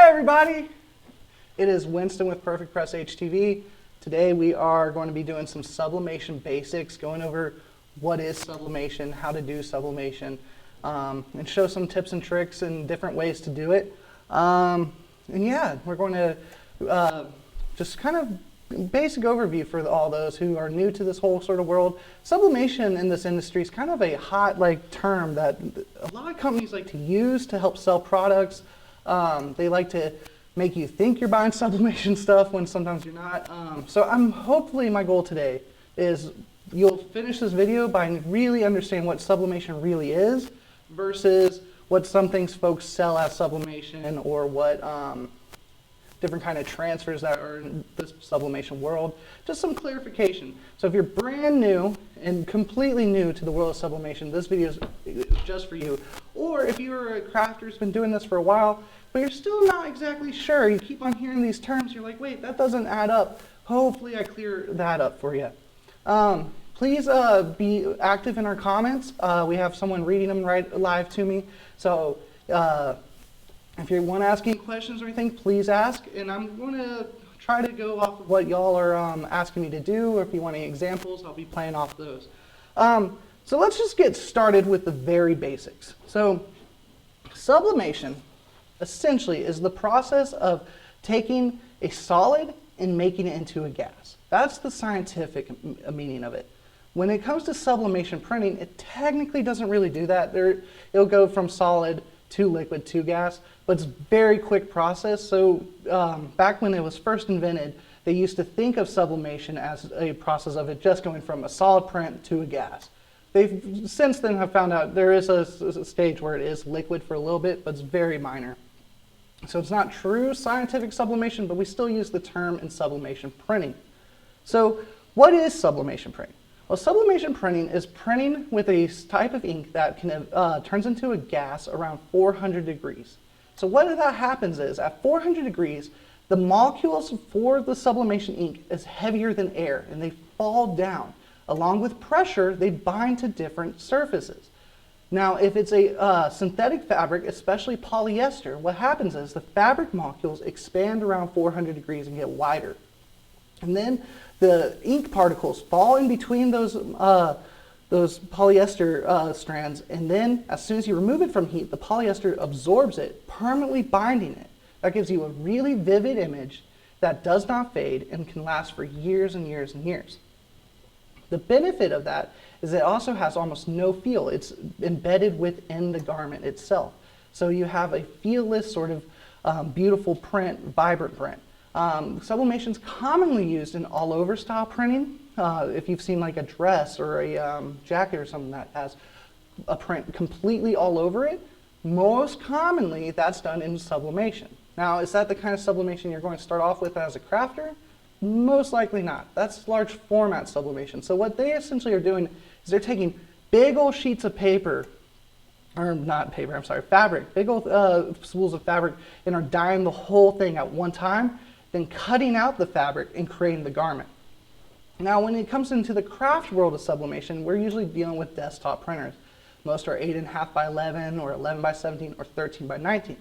everybody! It is Winston with PerfecPress HTV. Today we are going to be doing some sublimation basics, going over what is sublimation, how to do sublimation, and show some tips and tricks and different ways to do it. And yeah, we're going to just kind of basic overview for all those who are new to this whole sort of world. Sublimation in this industry is kind of a hot term that a lot of companies like to use to help sell products. They like to make you think you're buying sublimation stuff when sometimes you're not. So hopefully my goal today is you'll finish this video by really understanding what sublimation really is versus what some things folks sell as sublimation, or what different kind of transfers that are in this sublimation world. Just some clarification. So if you're brand new and completely new to the world of sublimation, this video is just for you. Or if you're a crafter who's been doing this for a while, but you're still not exactly sure, you keep on hearing these terms, you're like, wait, that doesn't add up. Hopefully I clear that up for you. Please be active in our comments. We have someone reading them right live to me. So if you want to ask any questions or anything, please ask. And I'm going to try to go off of what y'all are asking me to do, or if you want any examples, I'll be playing off those. So let's just get started with the very basics. So sublimation essentially is the process of taking a solid and making it into a gas. That's the scientific meaning of it. When it comes to sublimation printing, it technically doesn't really do that. It'll go from solid to liquid to gas, but it's a very quick process. So back when it was first invented, they used to think of sublimation as a process of it just going from a solid print to a gas. They've since then have found out there is a stage where it is liquid for a little bit, but it's very minor. So it's not true scientific sublimation, but we still use the term in sublimation printing. So what is sublimation printing? Well, sublimation printing is printing with a type of ink that can turns into a gas around 400 degrees. So what that happens is, at 400 degrees, the molecules for the sublimation ink is heavier than air, and they fall down. Along with pressure, they bind to different surfaces. Now, if it's a synthetic fabric, especially polyester, what happens is the fabric molecules expand around 400 degrees and get wider. And then the ink particles fall in between those polyester strands, and then as soon as you remove it from heat, the polyester absorbs it, permanently binding it. That gives you a really vivid image that does not fade and can last for years and years and years. The benefit of that is it also has almost no feel. It's embedded within the garment itself. So you have a feelless sort of beautiful print, vibrant print. Sublimation is commonly used in all-over style printing. If you've seen like a dress or a jacket or something that has a print completely all over it, most commonly that's done in sublimation. Now, is that the kind of sublimation you're going to start off with as a crafter? Most likely not. That's large format sublimation. So what they essentially are doing is they're taking big old sheets of paper, or not paper, I'm sorry, fabric, big old spools of fabric, and are dyeing the whole thing at one time, then cutting out the fabric and creating the garment. Now, when it comes into the craft world of sublimation, we're usually dealing with desktop printers. Most are 8.5 by 11, or 11 by 17, or 13 by 19.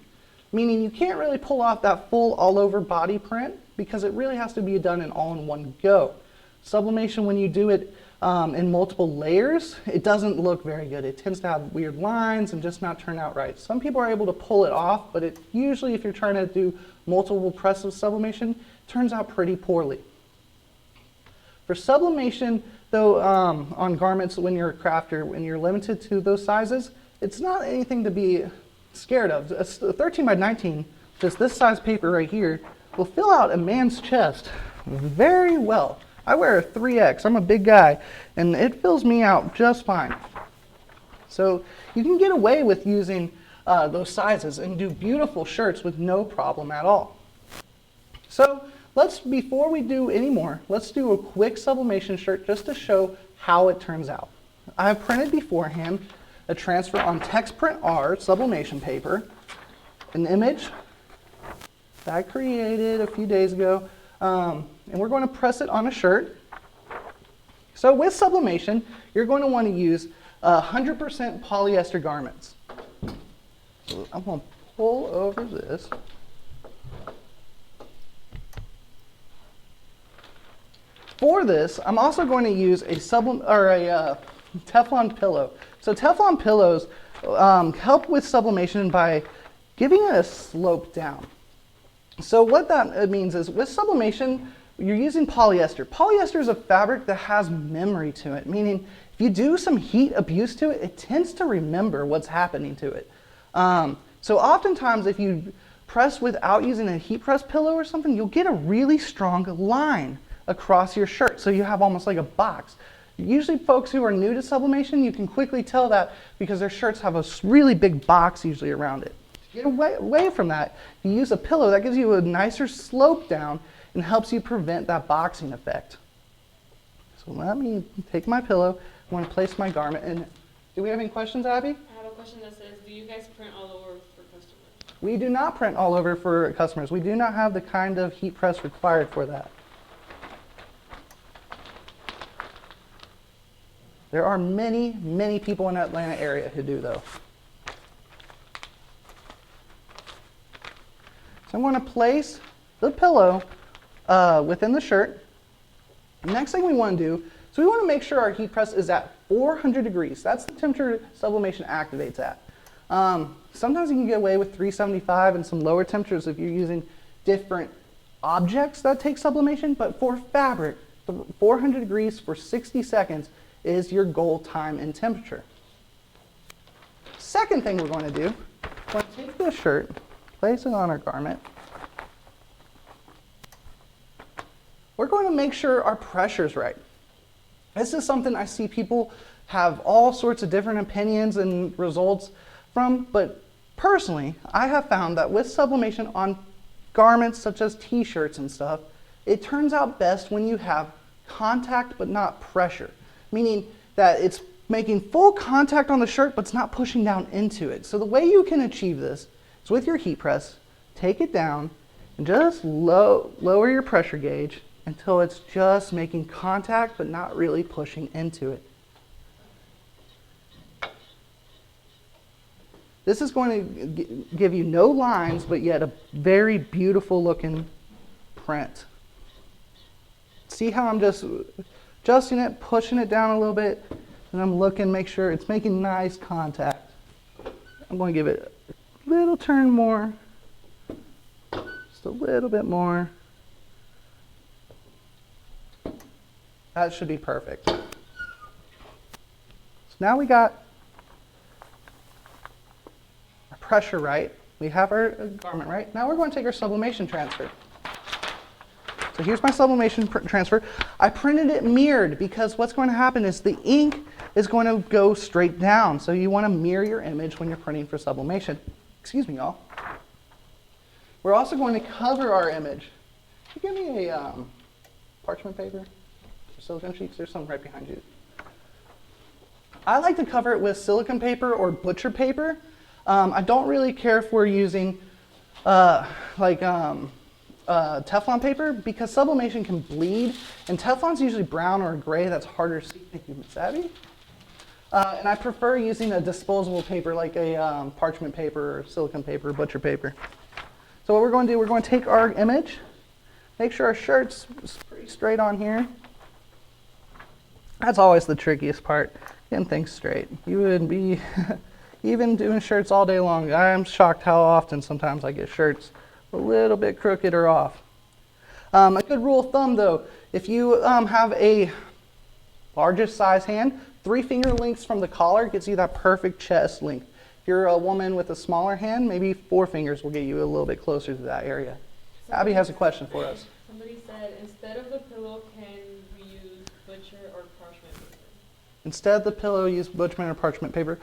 Meaning you can't really pull off that full all-over body print because it really has to be done all in one go. Sublimation, when you do it in multiple layers, it doesn't look very good. It tends to have weird lines and just not turn out right. Some people are able to pull it off, but it usually, if you're trying to do multiple press of sublimation, turns out pretty poorly. For sublimation, though, on garments, when you're a crafter, when you're limited to those sizes, it's not anything to be scared of. A 13 by 19, just this size paper right here, will fill out a man's chest very well. I wear a 3X, I'm a big guy, and it fills me out just fine. So you can get away with using those sizes and do beautiful shirts with no problem at all. So before we do any more, let's do a quick sublimation shirt just to show how it turns out. I have printed beforehand a transfer on TextPrint R sublimation paper, an image that I created a few days ago, and we're going to press it on a shirt. So with sublimation, you're going to want to use 100% polyester garments. So I'm going to pull over this. For this, I'm also going to use a Teflon pillow. So Teflon pillows help with sublimation by giving it a slope down. So what that means is with sublimation, you're using polyester. Polyester is a fabric that has memory to it, meaning if you do some heat abuse to it, it tends to remember what's happening to it. So oftentimes if you press without using a heat press pillow or something, you'll get a really strong line across your shirt. So you have almost like a box. Usually folks who are new to sublimation, you can quickly tell that because their shirts have a really big box usually around it. To get away from that, you use a pillow that gives you a nicer slope down and helps you prevent that boxing effect. So let me take my pillow. I want to place my garment in. Do we have any questions, Abby? I have a question that says, do you guys print all over for customers? We do not print all over for customers. We do not have the kind of heat press required for that. There are many, many people in the Atlanta area who do, though. So I'm going to place the pillow within the shirt. The next thing we want to do, so we want to make sure our heat press is at 400 degrees. That's the temperature sublimation activates at. Sometimes you can get away with 375 and some lower temperatures if you're using different objects that take sublimation, but for fabric, 400 degrees for 60 seconds is your goal time and temperature. Second thing we're going to do, we're going to take this shirt, place it on our garment. We're going to make sure our pressure's right. This is something I see people have all sorts of different opinions and results from, but personally, I have found that with sublimation on garments such as t-shirts and stuff, it turns out best when you have contact but not pressure, meaning that it's making full contact on the shirt but it's not pushing down into it. So the way you can achieve this is with your heat press, take it down and just lower your pressure gauge until it's just making contact but not really pushing into it. This is going to give you no lines but yet a very beautiful looking print. See how I'm just adjusting it, pushing it down a little bit, and I'm looking, make sure it's making nice contact. I'm going to give it a little turn more, just a little bit more. That should be perfect. So now we got our pressure right. We have our garment right. Now we're going to take our sublimation transfer. So here's my sublimation transfer. I printed it mirrored because what's going to happen is the ink is going to go straight down. So you want to mirror your image when you're printing for sublimation. Excuse me, y'all. We're also going to cover our image. Can you give me a parchment paper? Silicone sheets? There's some right behind you. I like to cover it with silicone paper or butcher paper. I don't really care if we're using Teflon paper because sublimation can bleed, and Teflon's usually brown or gray. That's harder to see. Thank you, Miss Abby. And I prefer using a disposable paper like a parchment paper or silicone paper or butcher paper. So what we're going to do, we're going to take our image, make sure our shirt's pretty straight on here. That's always the trickiest part, getting things straight. You would be even doing shirts all day long. I am shocked how often sometimes I get shirts a little bit crooked or off. A good rule of thumb though, if you have a largest size hand, 3 finger lengths from the collar gets you that perfect chest length. If you're a woman with a smaller hand, maybe 4 fingers will get you a little bit closer to that area. Abby has a question for us. Somebody said, instead of the pillow, can we use butcher or parchment paper? Instead of the pillow, use butcher or parchment paper.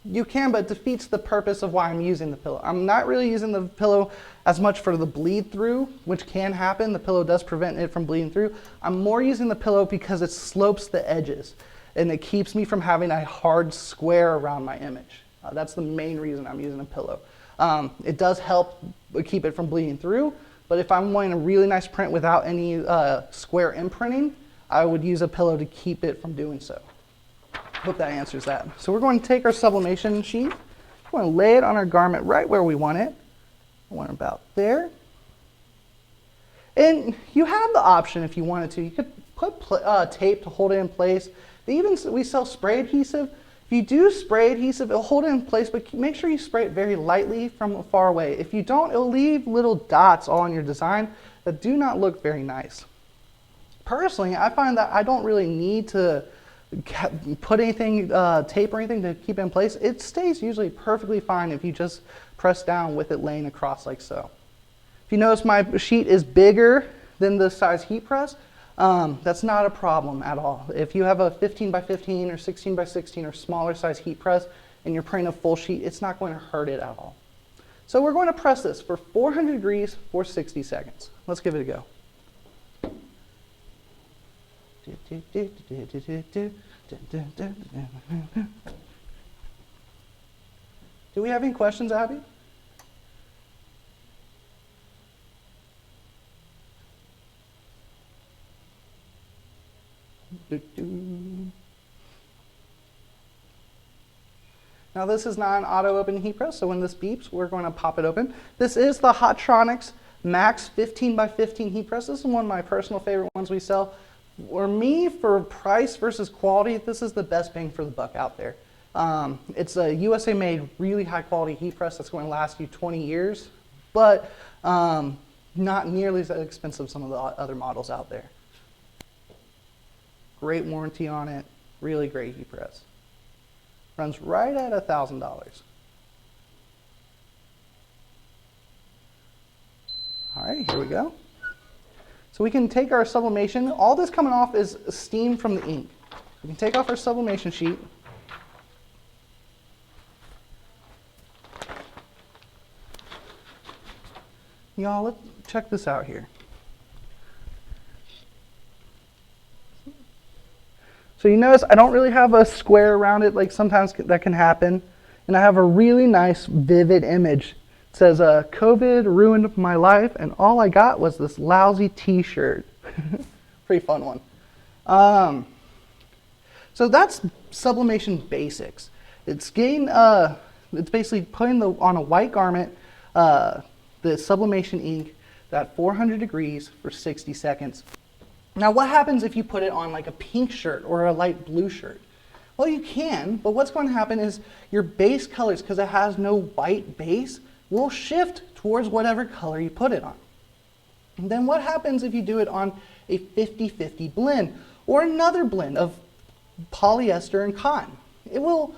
You can, but it defeats the purpose of why I'm using the pillow. I'm not really using the pillow as much for the bleed through, which can happen. The pillow does prevent it from bleeding through. I'm more using the pillow because it slopes the edges and it keeps me from having a hard square around my image. That's the main reason I'm using a pillow. It does help keep it from bleeding through, but if I'm wanting a really nice print without any square imprinting, I would use a pillow to keep it from doing so. Hope that answers that. So we're going to take our sublimation sheet, we're going to lay it on our garment right where we want it. I want it about there. And you have the option if you wanted to. You could put tape to hold it in place. We sell spray adhesive. If you do spray adhesive, it'll hold it in place, but make sure you spray it very lightly from far away. If you don't, it'll leave little dots all on your design that do not look very nice. Personally, I find that I don't really need to put anything, tape or anything to keep it in place. It stays usually perfectly fine if you just press down with it laying across like so. If you notice my sheet is bigger than the size heat press, that's not a problem at all. If you have a 15 by 15 or 16 by 16 or smaller size heat press and you're printing a full sheet, it's not going to hurt it at all. So we're going to press this for 400 degrees for 60 seconds. Let's give it a go. Do we have any questions, Abby? Now this is not an auto open heat press, so when this beeps, we're going to pop it open. This is the Hotronix Max 15 by 15 heat press. This is one of my personal favorite ones we sell. For me, for price versus quality, this is the best bang for the buck out there. It's a USA made, really high quality heat press that's going to last you 20 years, but not nearly as expensive as some of the other models out there. Great warranty on it, really great heat press. Runs right at $1,000. All right, here we go. So we can take our sublimation. All this coming off is steam from the ink. We can take off our sublimation sheet. Y'all, let's check this out here. So you notice I don't really have a square around it like sometimes that can happen. And I have a really nice vivid image. It says, COVID ruined my life and all I got was this lousy t-shirt. Pretty fun one. So that's sublimation basics. It's it's basically putting on a white garment the sublimation ink at 400 degrees for 60 seconds. Now what happens if you put it on like a pink shirt or a light blue shirt? Well, you can, but what's going to happen is your base colors, because it has no white base, will shift towards whatever color you put it on. And then what happens if you do it on a 50-50 blend or another blend of polyester and cotton? It will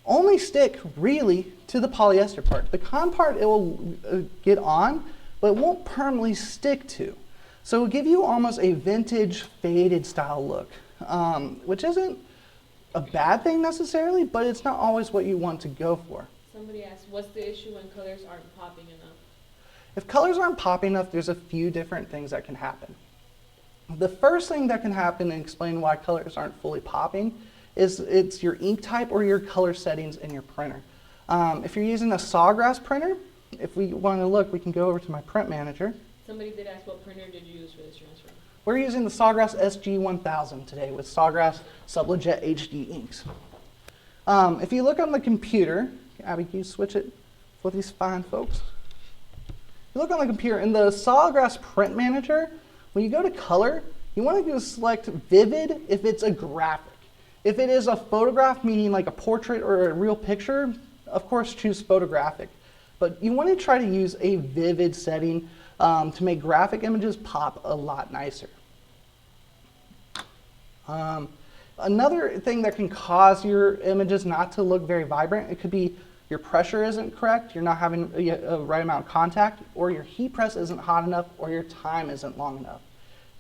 only stick really to the polyester part. The cotton part it will get on, but it won't permanently stick to. So it'll give you almost a vintage faded style look, which isn't a bad thing necessarily, but it's not always what you want to go for. Somebody asked, what's the issue when colors aren't popping enough? If colors aren't popping enough, there's a few different things that can happen. The first thing that can happen and explain why colors aren't fully popping is it's your ink type or your color settings in your printer. If you're using a Sawgrass printer, if we want to look, we can go over to my print manager. Somebody did ask, what printer did you use for this transfer? We're using the Sawgrass SG1000 today with Sawgrass Sublimation HD inks. If you look on the computer, Abby, can you switch it for these fine folks? You look on the computer, in the Sawgrass print manager, when you go to color, you want to select vivid if it's a graphic. If it is a photograph, meaning like a portrait or a real picture, of course choose photographic. But you want to try to use a vivid setting to make graphic images pop a lot nicer. Another thing that can cause your images not to look very vibrant, it could be your pressure isn't correct, you're not having a right amount of contact, or your heat press isn't hot enough, or your time isn't long enough.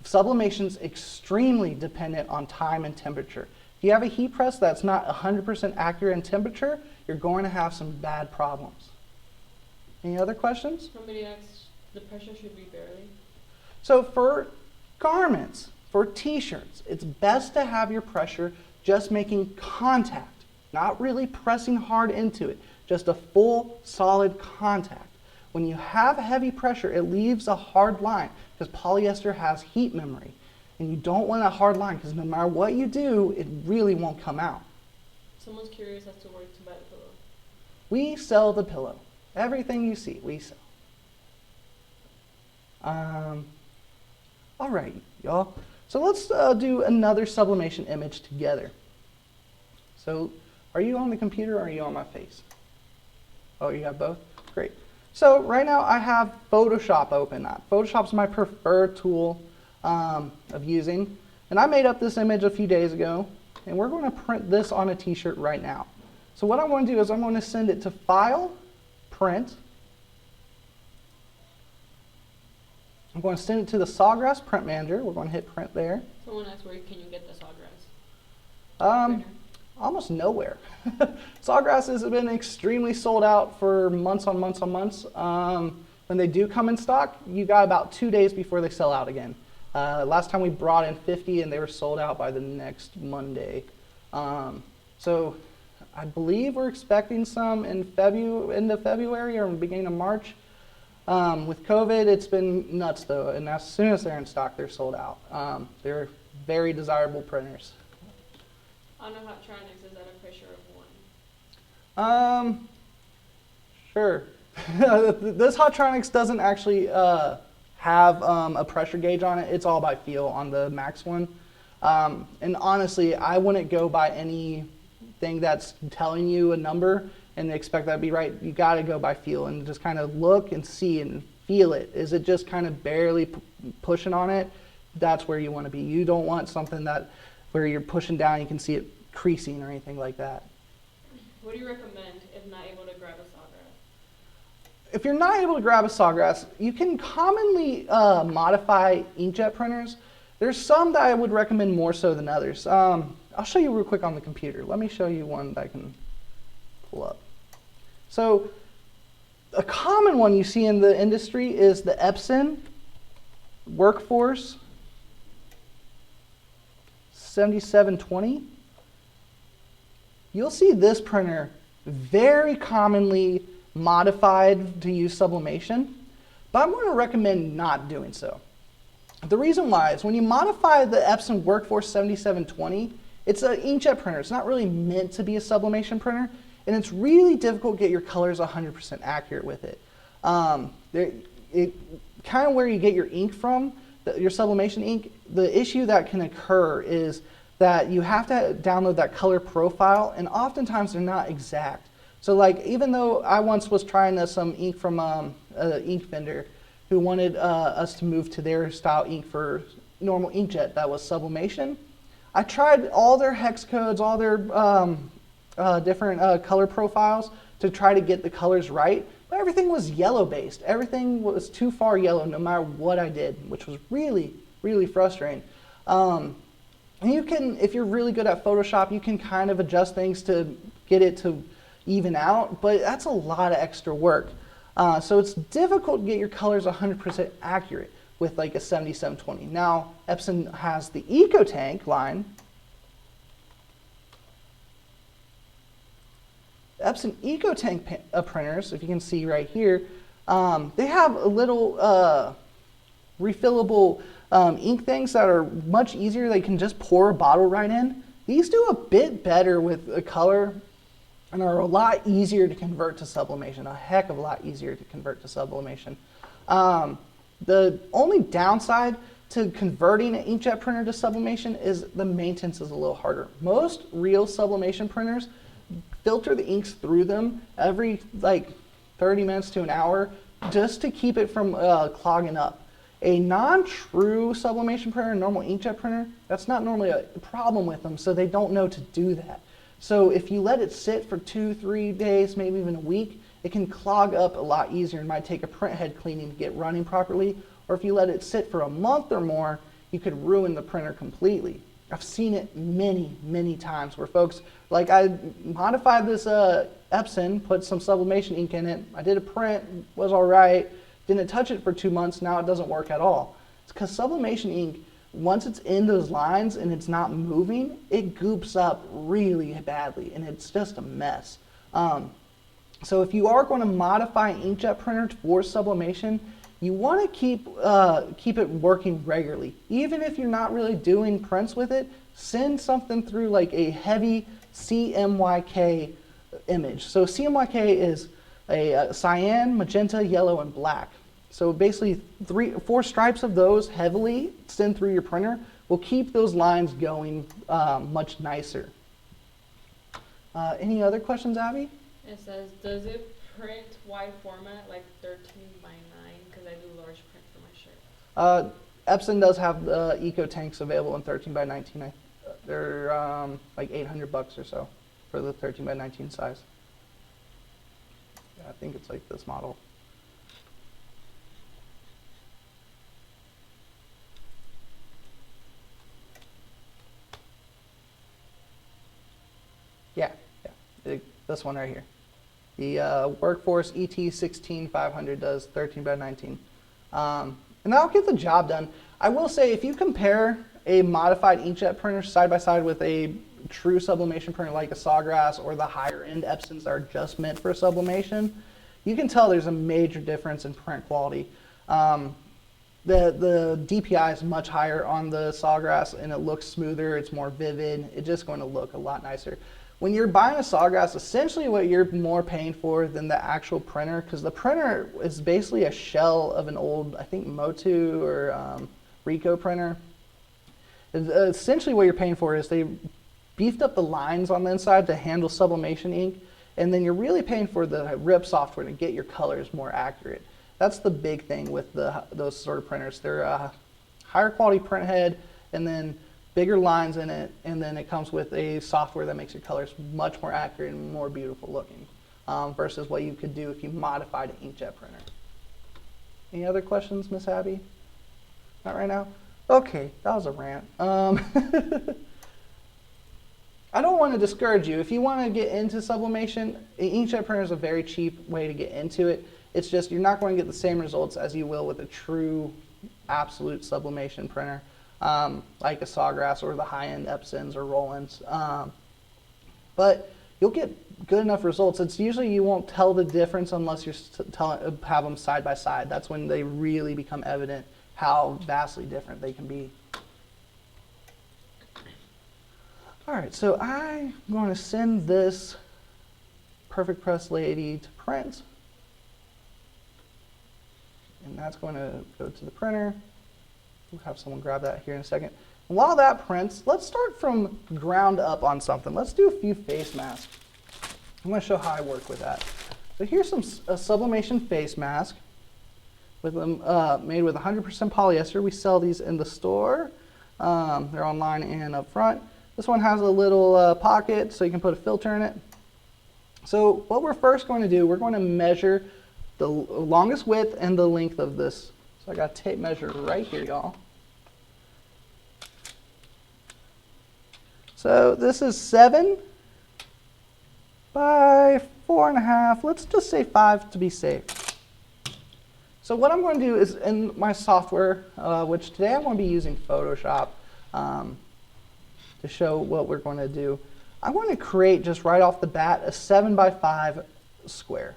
Sublimation's extremely dependent on time and temperature. If you have a heat press that's not 100% accurate in temperature, you're going to have some bad problems. Any other questions? Somebody asked, the pressure should be barely. So for garments, for t-shirts, it's best to have your pressure just making contact, not really pressing hard into it, just a full solid contact. When you have heavy pressure, it leaves a hard line because polyester has heat memory. And you don't want a hard line because no matter what you do, it really won't come out. Someone's curious as to where to buy the pillow. We sell the pillow. Everything you see, we sell. All right, y'all. So let's do another sublimation image together. So are you on the computer or are you on my face? Oh, you have both? Great. So right now I have Photoshop open. Photoshop's my preferred tool of using. And I made up this image a few days ago, and we're going to print this on a t-shirt right now. So what I'm going to do is I'm going to send it to File, Print. I'm going to send it to the Sawgrass Print Manager. We're going to hit print there. Someone asked, where can you get the Sawgrass? Printer? Almost nowhere. Sawgrass has been extremely sold out for months on months on months. When they do come in stock, you got about 2 days before they sell out again. Last time we brought in 50 and they were sold out by the next Monday. So I believe we're expecting some in end of February or beginning of March. With COVID, it's been nuts though, and as soon as they're in stock, they're sold out. They're very desirable printers. I don't know how Tronics, is that a picture of one? Sure. This Hotronix doesn't actually have a pressure gauge on it. It's all by feel on the Max one. And honestly, I wouldn't go by anything that's telling you a number and expect that to be right. You got to go by feel and just kind of look and see and feel it. Is it just kind of barely pushing on it? That's where you want to be. You don't want something where you're pushing down, you can see it creasing or anything like that. What do you recommend if not able to grab a Sawgrass? If you're not able to grab a Sawgrass, you can commonly modify inkjet printers. There's some that I would recommend more so than others. I'll show you real quick on the computer. Let me show you one that I can pull up. So a common one you see in the industry is the Epson Workforce 7720. You'll see this printer very commonly modified to use sublimation, but I'm going to recommend not doing so. The reason why is when you modify the Epson Workforce 7720, it's an inkjet printer. It's not really meant to be a sublimation printer, and it's really difficult to get your colors 100% accurate with it. Kind of where you get your ink from, your sublimation ink, the issue that can occur is that you have to download that color profile, and oftentimes they're not exact. So like, even though I once was trying some ink from an ink vendor who wanted us to move to their style ink for normal inkjet that was sublimation, I tried all their hex codes, all their different color profiles to try to get the colors right, but everything was yellow based. Everything was too far yellow no matter what I did, which was really, really frustrating. And you can, if you're really good at Photoshop, you can kind of adjust things to get it to even out, but that's a lot of extra work. So it's difficult to get your colors 100% accurate with like a 7720. Now, Epson has the EcoTank line. Epson EcoTank printers, if you can see right here, they have a little refillable ink things that are much easier. They can just pour a bottle right in. These do a bit better with a color and are a lot easier to convert to sublimation, a heck of a lot easier to convert to sublimation. The only downside to converting an inkjet printer to sublimation is the maintenance is a little harder. Most real sublimation printers filter the inks through them every like 30 minutes to an hour just to keep it from clogging up. A non-true sublimation printer, a normal inkjet printer, that's not normally a problem with them, so they don't know to do that. So if you let it sit for 2-3 days, maybe even a week, it can clog up a lot easier and might take a print head cleaning to get running properly. Or if you let it sit for a month or more, you could ruin the printer completely. I've seen it many, many times where folks, like I modified this Epson, put some sublimation ink in it, I did a print, was all right, didn't touch it for 2 months, now it doesn't work at all. It's because sublimation ink, once it's in those lines and it's not moving, it goops up really badly and it's just a mess. So if you are going to modify an inkjet printer for sublimation, you want to keep it working regularly. Even if you're not really doing prints with it, send something through like a heavy CMYK image. So CMYK is a cyan, magenta, yellow, and black. So basically 4 stripes of those heavily send through your printer will keep those lines going much nicer. Any other questions, Abby? It says, does it print wide format like 13 by 9? Because I do large print for my shirt. Epson does have the Eco tanks available in 13 by 19. They're like $800 or so for the 13 by 19 size. Yeah, I think it's like this model. Yeah, this one right here. The Workforce ET16500 does 13 by 19. And that'll get the job done. I will say, if you compare a modified inkjet printer side by side with a true sublimation printer like a Sawgrass or the higher end Epsons that are just meant for sublimation, you can tell there's a major difference in print quality. The DPI is much higher on the Sawgrass and it looks smoother, it's more vivid, it's just going to look a lot nicer. When you're buying a Sawgrass, essentially what you're more paying for than the actual printer, because the printer is basically a shell of an old, I think, Motu or Ricoh printer. Essentially what you're paying for is they beefed up the lines on the inside to handle sublimation ink, and then you're really paying for the RIP software to get your colors more accurate. That's the big thing with those sort of printers. They're a higher quality print head, and then bigger lines in it, and then it comes with a software that makes your colors much more accurate and more beautiful looking versus what you could do if you modified an inkjet printer. Any other questions, Miss Abby? Not right now? Okay, that was a rant. I don't want to discourage you. If you want to get into sublimation, an inkjet printer is a very cheap way to get into it. It's just you're not going to get the same results as you will with a true absolute sublimation printer. Like a Sawgrass or the high-end Epsons or Rolands. But you'll get good enough results. It's usually you won't tell the difference unless you have them side by side. That's when they really become evident how vastly different they can be. All right, so I'm going to send this PerfecPress lady to print. And that's going to go to the printer. We'll have someone grab that here in a second. And while that prints, let's start from ground up on something. Let's do a few face masks. I'm going to show how I work with that. So here's a sublimation face mask with them made with 100% polyester. We sell these in the store. They're online and up front. This one has a little pocket so you can put a filter in it. So what we're first going to do, we're going to measure the longest width and the length of this. So I got a tape measure right here, y'all. So this is 7 by 4.5. Let's just say 5 to be safe. So what I'm going to do is in my software, which today I'm going to be using Photoshop to show what we're going to do. I'm going to create just right off the bat a 7 by 5 square.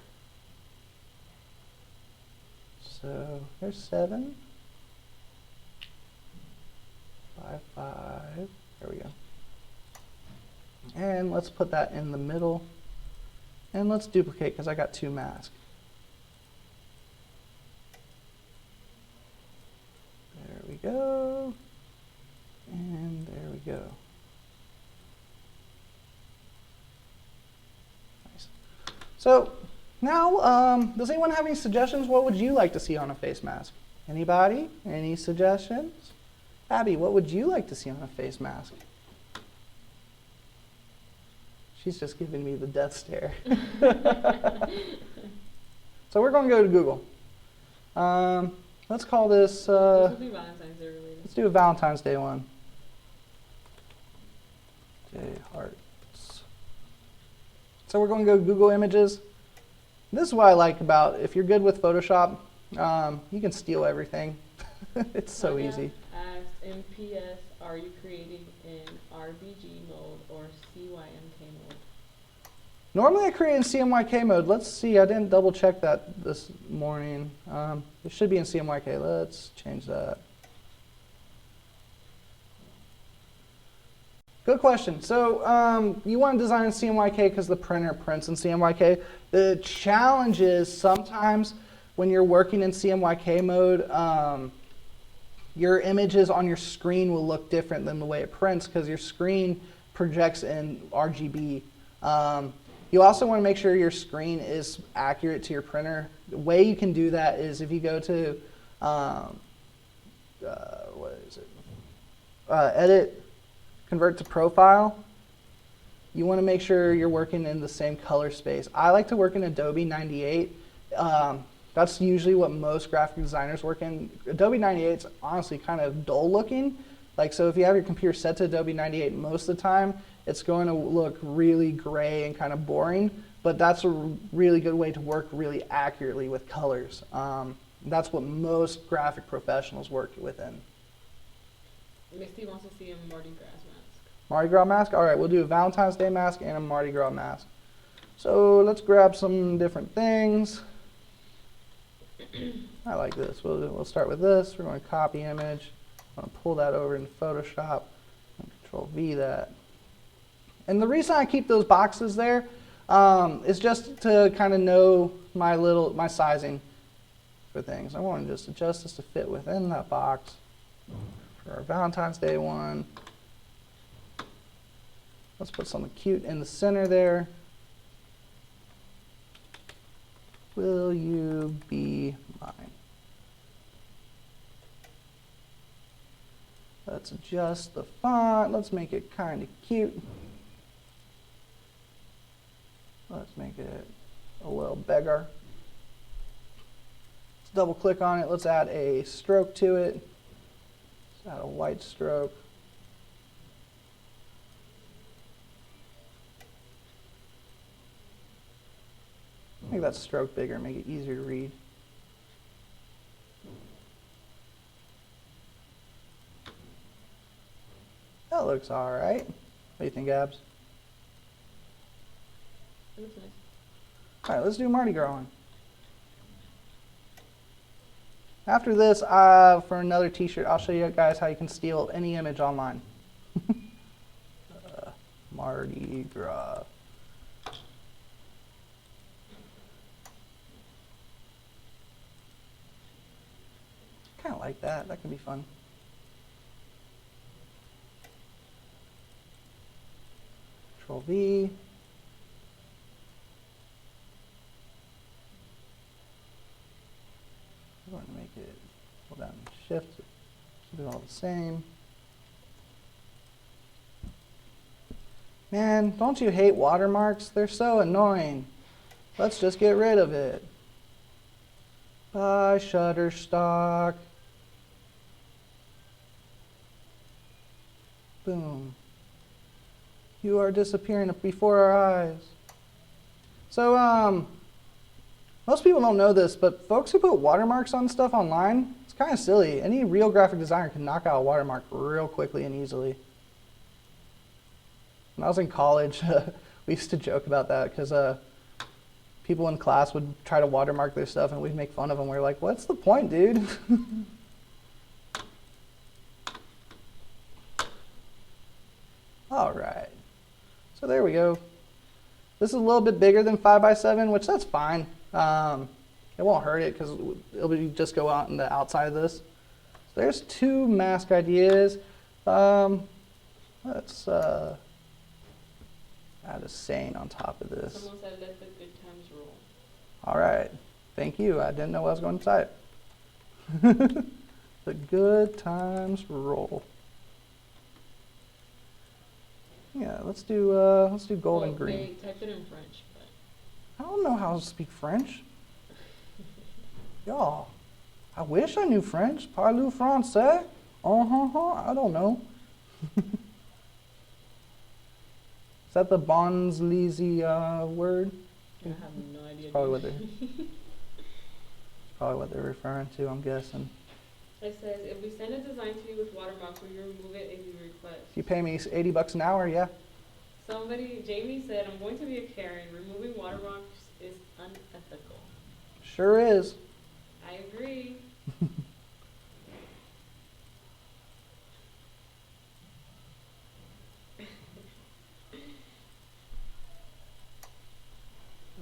So there's 7 by 5. There we go. And let's put that in the middle. And let's duplicate because I got 2 masks. There we go. And there we go. Nice. So now, does anyone have any suggestions? What would you like to see on a face mask? Anybody? Any suggestions? Abby, what would you like to see on a face mask? She's just giving me the death stare. So we're going to go to Google. Let's call this... This will be Valentine's Day related. Let's do a Valentine's Day one. Day hearts. So we're going to go Google Images. This is what I like about, if you're good with Photoshop, you can steal everything. It's so easy. Asked in PS, are you creating in RBG mode or CYMK mode? Normally I create in CMYK mode. Let's see, I didn't double check that this morning. It should be in CMYK. Let's change that. Good question. So you want to design in CMYK because the printer prints in CMYK. The challenge is sometimes when you're working in CMYK mode, your images on your screen will look different than the way it prints because your screen projects in RGB. You also want to make sure your screen is accurate to your printer. The way you can do that is if you go to edit, convert to profile. You want to make sure you're working in the same color space. I like to work in Adobe 98. That's usually what most graphic designers work in. Adobe 98 is honestly kind of dull looking. Like, so if you have your computer set to Adobe 98 most of the time, it's going to look really gray and kind of boring, but that's a really good way to work really accurately with colors. That's what most graphic professionals work within. Misty wants to see a Mardi Gras mask. Mardi Gras mask? All right, we'll do a Valentine's Day mask and a Mardi Gras mask. So let's grab some different things. I like this. We'll start with this. We're going to copy image. I'm going to pull that over into Photoshop and Control V that. And the reason I keep those boxes there is just to kind of know my sizing for things. I want to just adjust this to fit within that box for our Valentine's Day one. Let's put something cute in the center there. Will you be mine? Let's adjust the font. Let's make it kind of cute. Let's make it a little bigger. Let's double click on it. Let's add a stroke to it. Let's add a white stroke. Make that stroke bigger, make it easier to read. That looks all right. What do you think, Abs? It looks nice. All right, let's do Mardi Gras one. After this, for another t-shirt, I'll show you guys how you can steal any image online. Mardi Gras. Kind of like that. That could be fun. Control V. I'm going to make it, hold down and shift, keep it all the same. Man, don't you hate watermarks? They're so annoying. Let's just get rid of it. Bye, Shutterstock. Boom. You are disappearing before our eyes. So, most people don't know this, but folks who put watermarks on stuff online, it's kind of silly. Any real graphic designer can knock out a watermark real quickly and easily. When I was in college, we used to joke about that because people in class would try to watermark their stuff and we'd make fun of them. We were like, what's the point, dude? All right. So there we go. This is a little bit bigger than 5x7, which that's fine. It won't hurt it because it'll just go out in the outside of this. So there's two mask ideas. Let's add a saying on top of this. Someone said let the good times roll. All right. Thank you. I didn't know what I was going to type. The good times roll. Yeah, let's do gold and green. They typed it in French, but I don't know how to speak French. Y'all, I wish I knew French. Parlez français? I don't know. Is that the Bonzleasy word? I have no idea. It's probably what they're referring to, I'm guessing. It says, if we send a design to you with watermarks, will you remove it if you request? If you pay me $80 an hour, yeah. Jamie said, I'm going to be a Karen. Removing watermarks is unethical. Sure is. I agree.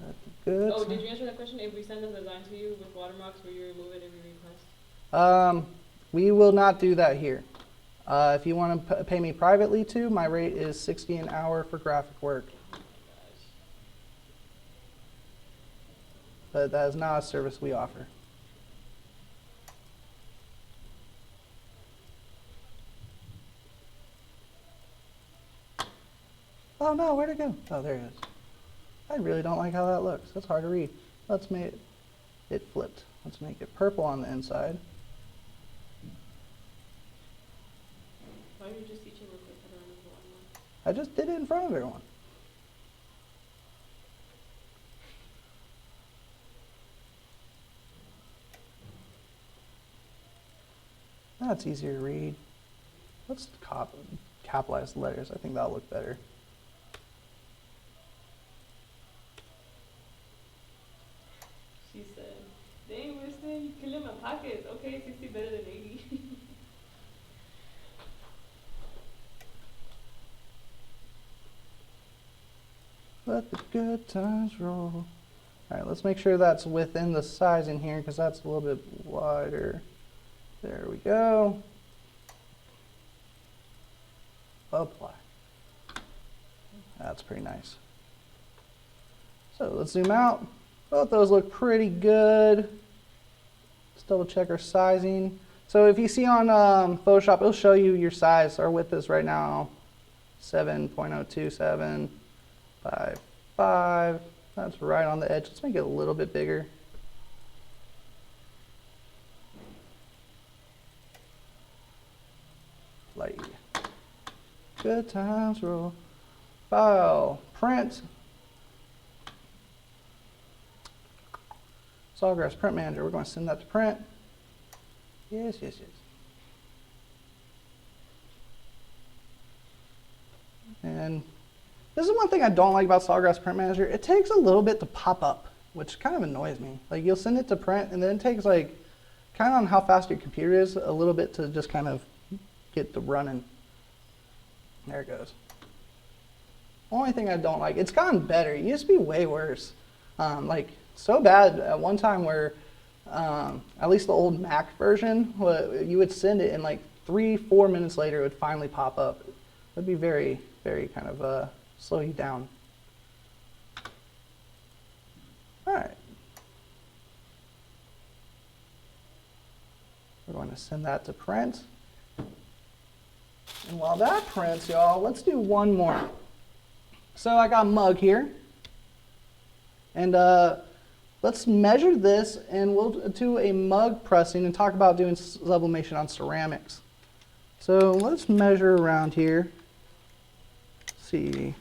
Let the good. Oh, did you answer that question? If we send the design to you with watermarks, will you remove it if you request? We will not do that here. If you want to pay me privately too, my rate is $60 an hour for graphic work. Oh my gosh. But that is not a service we offer. Oh no, where'd it go? Oh, there it is. I really don't like how that looks. That's hard to read. Let's make it flipped. Let's make it purple on the inside. Why don't you just teach it real quick? I don't remember watermark. I just did it in front of everyone. That's easier to read. Let's capitalize the letters. I think that'll look better. She said, dang, Winston, you killing my pockets. Okay, 60 better than 80. Let the good times roll. All right, let's make sure that's within the sizing here because that's a little bit wider. There we go. Apply. That's pretty nice. So let's zoom out. Both those look pretty good. Let's double check our sizing. So if you see on Photoshop, it'll show you your size. Our width is right now 7.02755. That's right on the edge. Let's make it a little bit bigger. Light. Good times roll. File. Print. Sawgrass Print Manager. We're going to send that to print. Yes, yes, yes. And this is one thing I don't like about Sawgrass Print Manager. It takes a little bit to pop up, which kind of annoys me. Like you'll send it to print and then it takes like, kind of on how fast your computer is, a little bit to just kind of get the running. There it goes. Only thing I don't like, it's gotten better. It used to be way worse. Like so bad at one time where, at least the old Mac version, you would send it and like 3-4 minutes later it would finally pop up. It would be very, very kind of slow you down. All right. We're going to send that to print. And while that prints, y'all, let's do one more. So I got a mug here. And let's measure this and we'll do a mug pressing and talk about doing sublimation on ceramics. So let's measure around here. Let's see.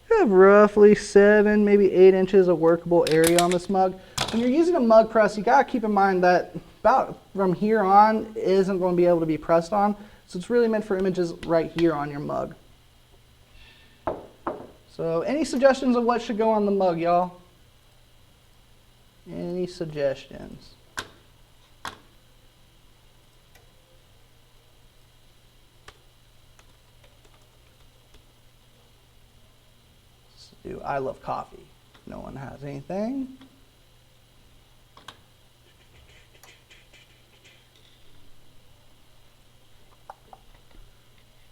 We have roughly 7, maybe 8 inches of workable area on this mug. When you're using a mug press, you gotta keep in mind that about from here on isn't going to be able to be pressed on. So it's really meant for images right here on your mug. So any suggestions of what should go on the mug, y'all? Any suggestions? Let's do I love coffee. No one has anything.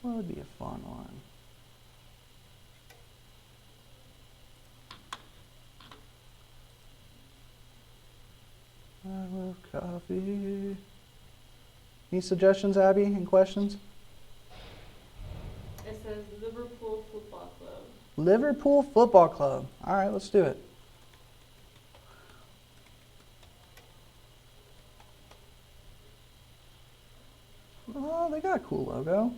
What would be a fun one? I love coffee. Any suggestions, Abby? Any questions? It says Liverpool Football Club. Liverpool Football Club. All right, let's do it. Oh, they got a cool logo.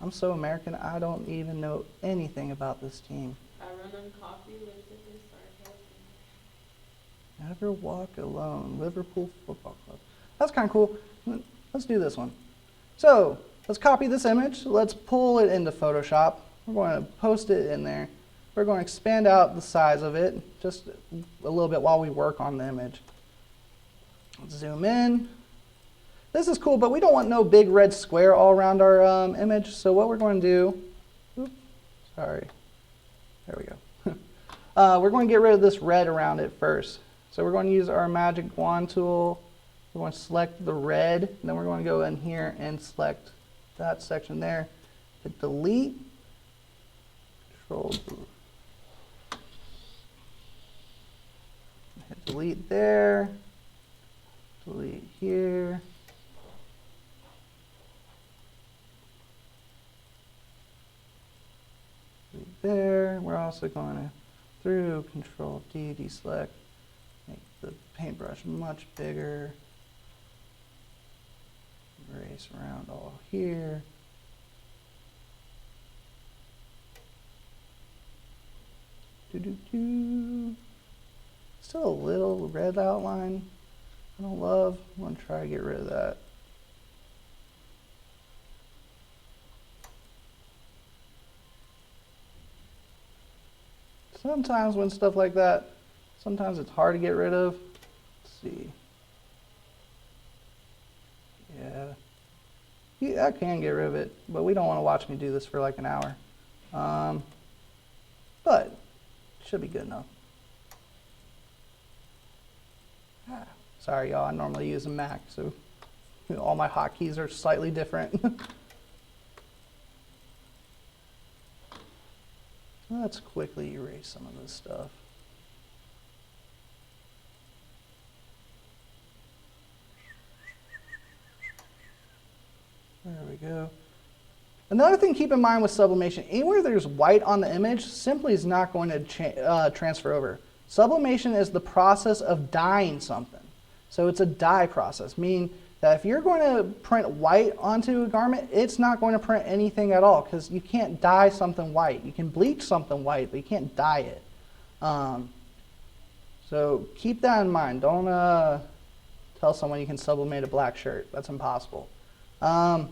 I'm so American, I don't even know anything about this team. I run on coffee, lipstick, and sarcasm. Never walk alone. Liverpool Football Club. That's kind of cool. Let's do this one. So let's copy this image. Let's pull it into Photoshop. We're going to post it in there. We're going to expand out the size of it just a little bit while we work on the image. Let's zoom in. This is cool, but we don't want no big red square all around our image. So what we're going to do, oops, sorry, there we go. we're going to get rid of this red around it first. So we're going to use our magic wand tool. We're going to select the red, and then we're going to go in here and select that section there. Hit delete. Control. Hit delete there. Delete here. Delete there. We're also going to through Control D, deselect, make the paintbrush much bigger. Erase around all here. Still a little red outline I don't love. I'm going to try to get rid of that. Sometimes when stuff like that, sometimes it's hard to get rid of. Let's see. Yeah, I can get rid of it, but we don't want to watch me do this for like an hour. But it should be good enough. Sorry, y'all. I normally use a Mac, so all my hotkeys are slightly different. Let's quickly erase some of this stuff. There we go. Another thing to keep in mind with sublimation, anywhere there's white on the image simply is not going to transfer over. Sublimation is the process of dyeing something. So it's a dye process, meaning that if you're going to print white onto a garment, it's not going to print anything at all because you can't dye something white. You can bleach something white, but you can't dye it. So keep that in mind. Don't tell someone you can sublimate a black shirt. That's impossible. On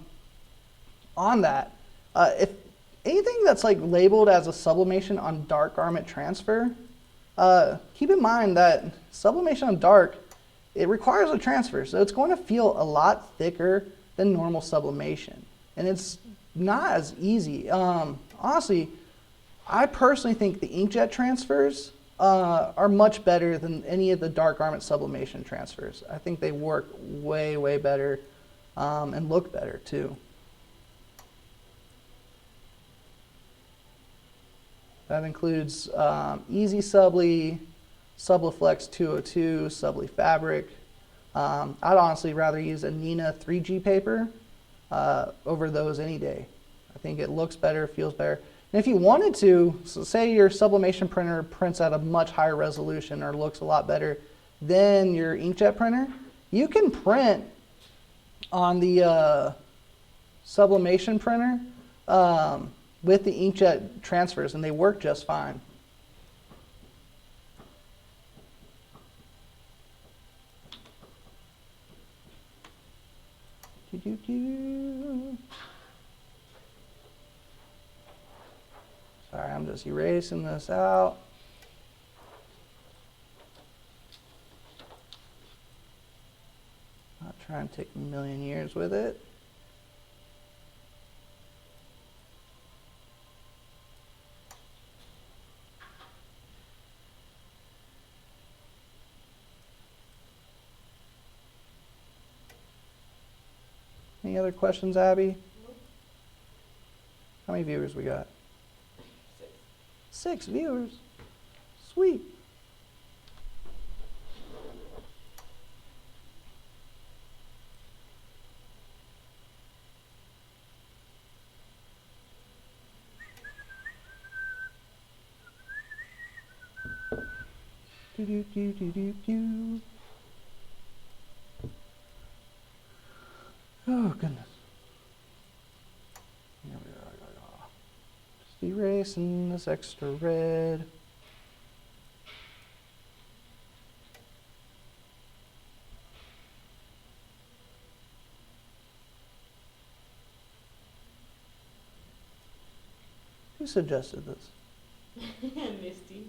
that, if anything that's like labeled as a sublimation on dark garment transfer, keep in mind that sublimation on dark, it requires a transfer, so it's going to feel a lot thicker than normal sublimation, and it's not as easy. Honestly, I personally think the inkjet transfers are much better than any of the dark garment sublimation transfers. I think they work way, way better and look better too. That includes Easy Subli, Subliflex 202, Subli Fabric. I'd honestly rather use a Nina 3G paper over those any day. I think it looks better, feels better. And if you wanted to, so say your sublimation printer prints at a much higher resolution or looks a lot better than your inkjet printer, you can print on the sublimation printer with the inkjet transfers, and they work just fine. Sorry, I'm just erasing this out. Not trying to take a million years with it. Any other questions, Abby? Nope. How many viewers we got? 6. 6 viewers. Sweet. Do do do do do do. Oh, goodness. Here we are. Just erasing this extra red. Who suggested this? Misty.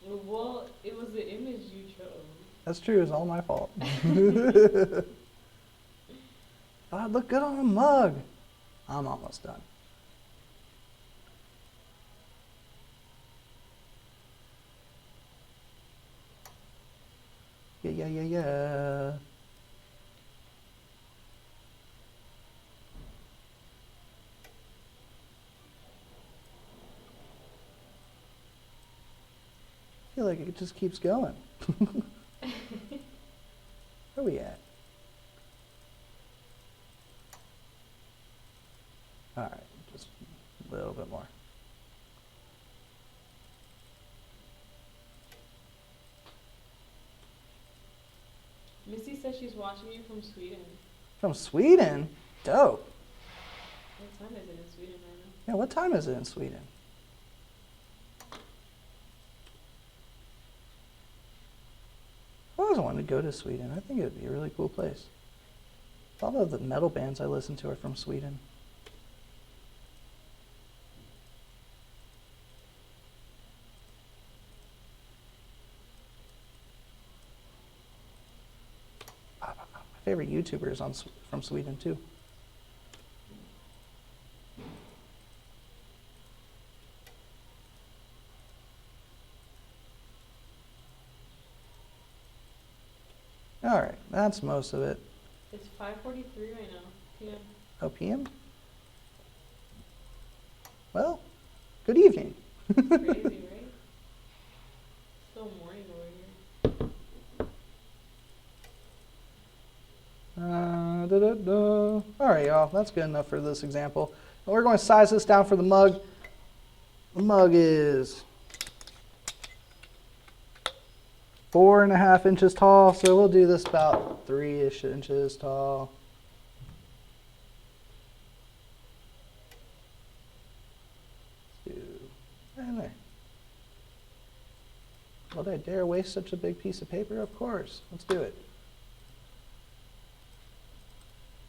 Well, it was the image you chose. That's true, it's all my fault. I'd look good on a mug. I'm almost done. yeah. I feel like it just keeps going. Where are we at? All right, just a little bit more. Missy says she's watching you from Sweden. From Sweden? Dope. What time is it in Sweden right now? Yeah, what time is it in Sweden? I always wanted to go to Sweden. I think it would be a really cool place. A lot of the metal bands I listen to are from Sweden. My favorite YouTuber is from Sweden too. All right, that's most of it. It's 5:43 right now, p.m. Oh, PM? Well, good evening. Crazy, right? Still morning over here. All right, y'all, that's good enough for this example. And we're going to size this down for the mug. The mug is 4.5 inches tall, so we'll do this about 3-ish inches tall. And there. Would I dare waste such a big piece of paper? Of course. Let's do it.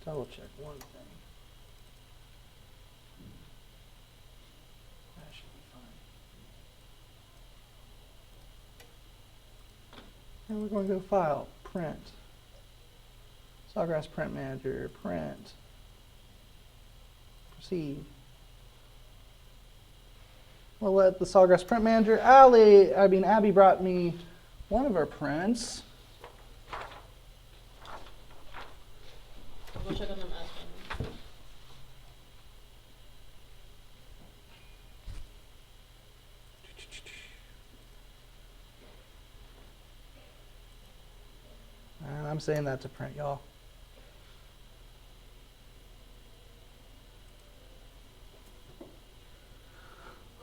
Double check one thing. That should be fine. And we're going to go File, Print. Sawgrass Print Manager, Print. Proceed. We'll let the Sawgrass Print Manager. Abby brought me one of our prints. I'll go check on them after. And I'm saying that to print, y'all.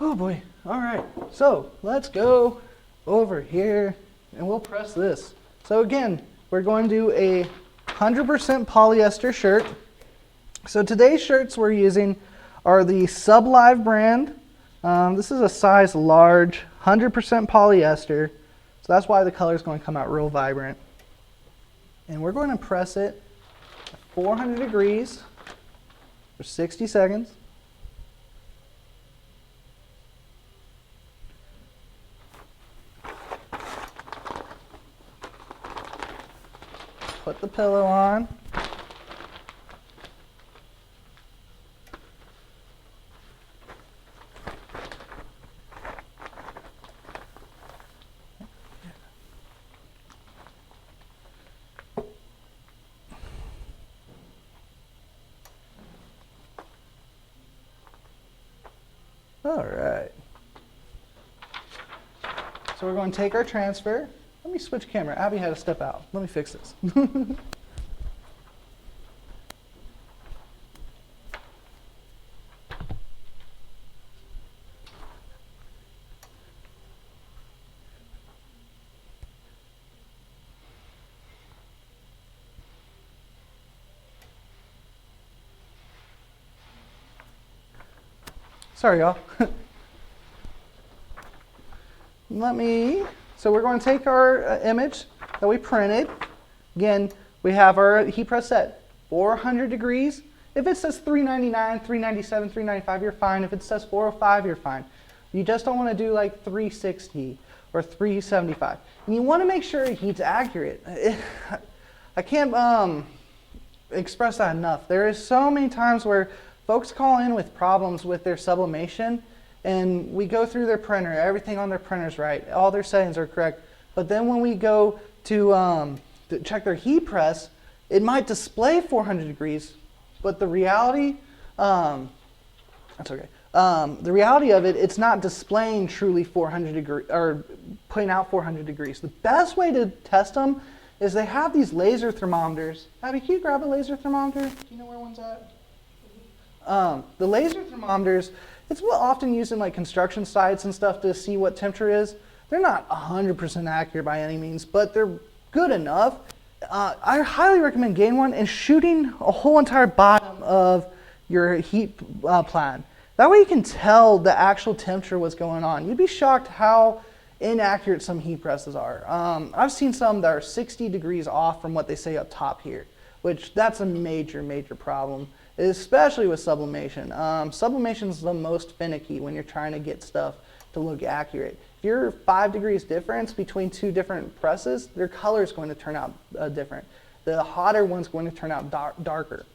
Oh boy. All right. So let's go over here and we'll press this. So again, we're going to do a 100% polyester shirt. So today's shirts we're using are the Sublive brand. This is a size large, 100% polyester. So that's why the color is going to come out real vibrant. And we're going to press it at 400 degrees for 60 seconds. Put the pillow on. All right. So we're going to take our transfer. Let me switch camera. Abby had to step out. Let me fix this. Sorry, y'all. So we're going to take our image that we printed. Again, we have our heat press set 400 degrees. If it says 399, 397, 395, you're fine. If it says 405, you're fine. You just don't want to do like 360 or 375. And you want to make sure it heat's accurate. I can't express that enough. There is so many times where folks call in with problems with their sublimation, and we go through their printer, everything on their printer's right, all their settings are correct, but then when we go to check their heat press, it might display 400 degrees, but the reality, that's okay. The reality of it, it's not displaying truly 400 degrees or putting out 400 degrees. The best way to test them is they have these laser thermometers. Abby, can you grab a laser thermometer? Do you know where one's at? The laser thermometers, it's often used in like construction sites and stuff to see what temperature is. They're not 100% accurate by any means, but they're good enough. I highly recommend getting one and shooting a whole entire bottom of your heat plan. That way you can tell the actual temperature what's going on. You'd be shocked how inaccurate some heat presses are. I've seen some that are 60 degrees off from what they say up top here, which that's a major, major problem, especially with sublimation. Sublimation is the most finicky when you're trying to get stuff to look accurate. If you're 5 degrees difference between two different presses, their color is going to turn out different. The hotter one's going to turn out darker.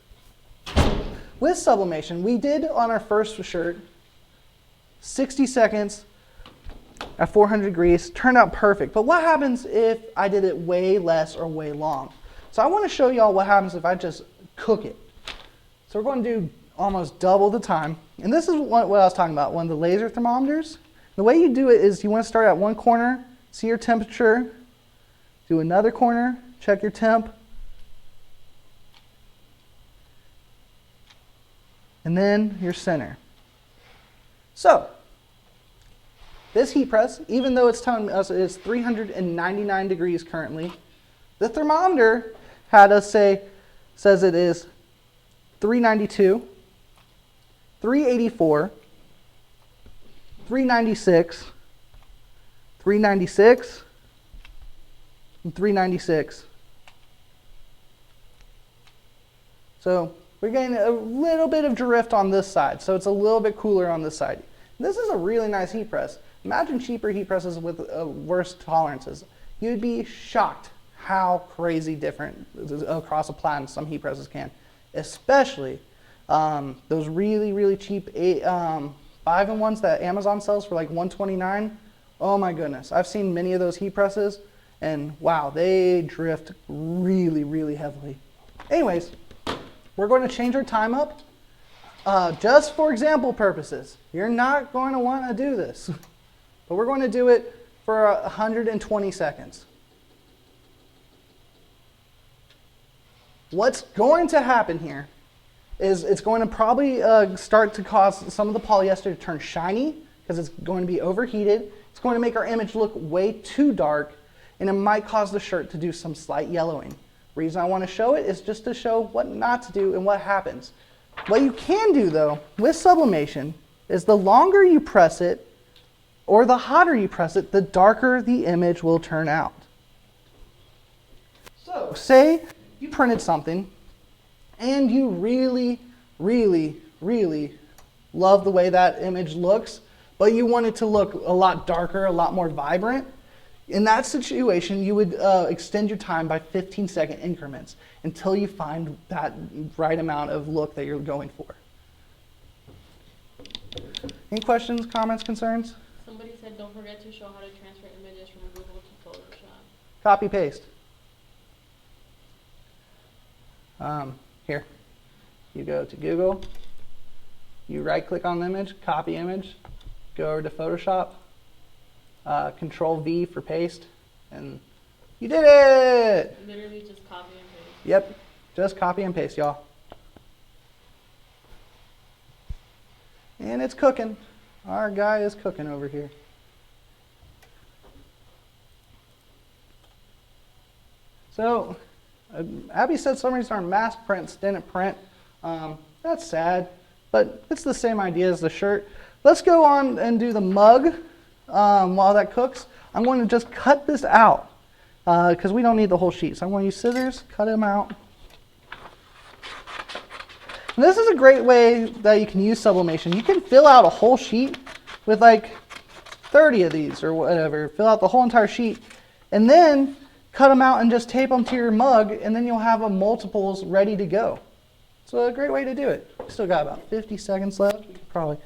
With sublimation, we did on our first shirt, 60 seconds at 400 degrees, turned out perfect. But what happens if I did it way less or way long? So I want to show y'all what happens if I just cook it. So we're going to do almost double the time. And this is what I was talking about, one of the laser thermometers. The way you do it is you want to start at one corner, see your temperature, do another corner, check your temp, and then your center. So, this heat press, even though it's telling us it's 399 degrees currently, the thermometer had us says it is 392, 384, 396, 396, and 396. So we're getting a little bit of drift on this side, so it's a little bit cooler on this side. This is a really nice heat press. Imagine cheaper heat presses with worse tolerances. You'd be shocked how crazy different across a plan some heat presses can, especially those really, really cheap 5-in-1s that Amazon sells for like $129. Oh my goodness, I've seen many of those heat presses, and wow, they drift really, really heavily. Anyways, we're going to change our time up just for example purposes. You're not going to want to do this, but we're going to do it for 120 seconds. What's going to happen here is it's going to probably start to cause some of the polyester to turn shiny because it's going to be overheated. It's going to make our image look way too dark, and it might cause the shirt to do some slight yellowing. The reason I want to show it is just to show what not to do and what happens. What you can do though with sublimation is the longer you press it or the hotter you press it, the darker the image will turn out. So say you printed something and you really, really, really love the way that image looks, but you want it to look a lot darker, a lot more vibrant. In that situation, you would extend your time by 15-second increments until you find that right amount of look that you're going for. Any questions, comments, concerns? Somebody said don't forget to show how to transfer images from Google to Photoshop. Copy, paste. Here, you go to Google, you right-click on the image, copy image, go over to Photoshop, Control V for paste, and you did it! Literally just copy and paste. Yep, just copy and paste, y'all. And it's cooking. Our guy is cooking over here. So, Abby said some of these are mass prints, didn't print. That's sad, but it's the same idea as the shirt. Let's go on and do the mug while that cooks. I'm going to just cut this out because we don't need the whole sheet. So I'm going to use scissors, cut them out. And this is a great way that you can use sublimation. You can fill out a whole sheet with like 30 of these or whatever. Fill out the whole entire sheet and then cut them out and just tape them to your mug, and then you'll have a multiples ready to go. So a great way to do it. Still got about 50 seconds left. We could probably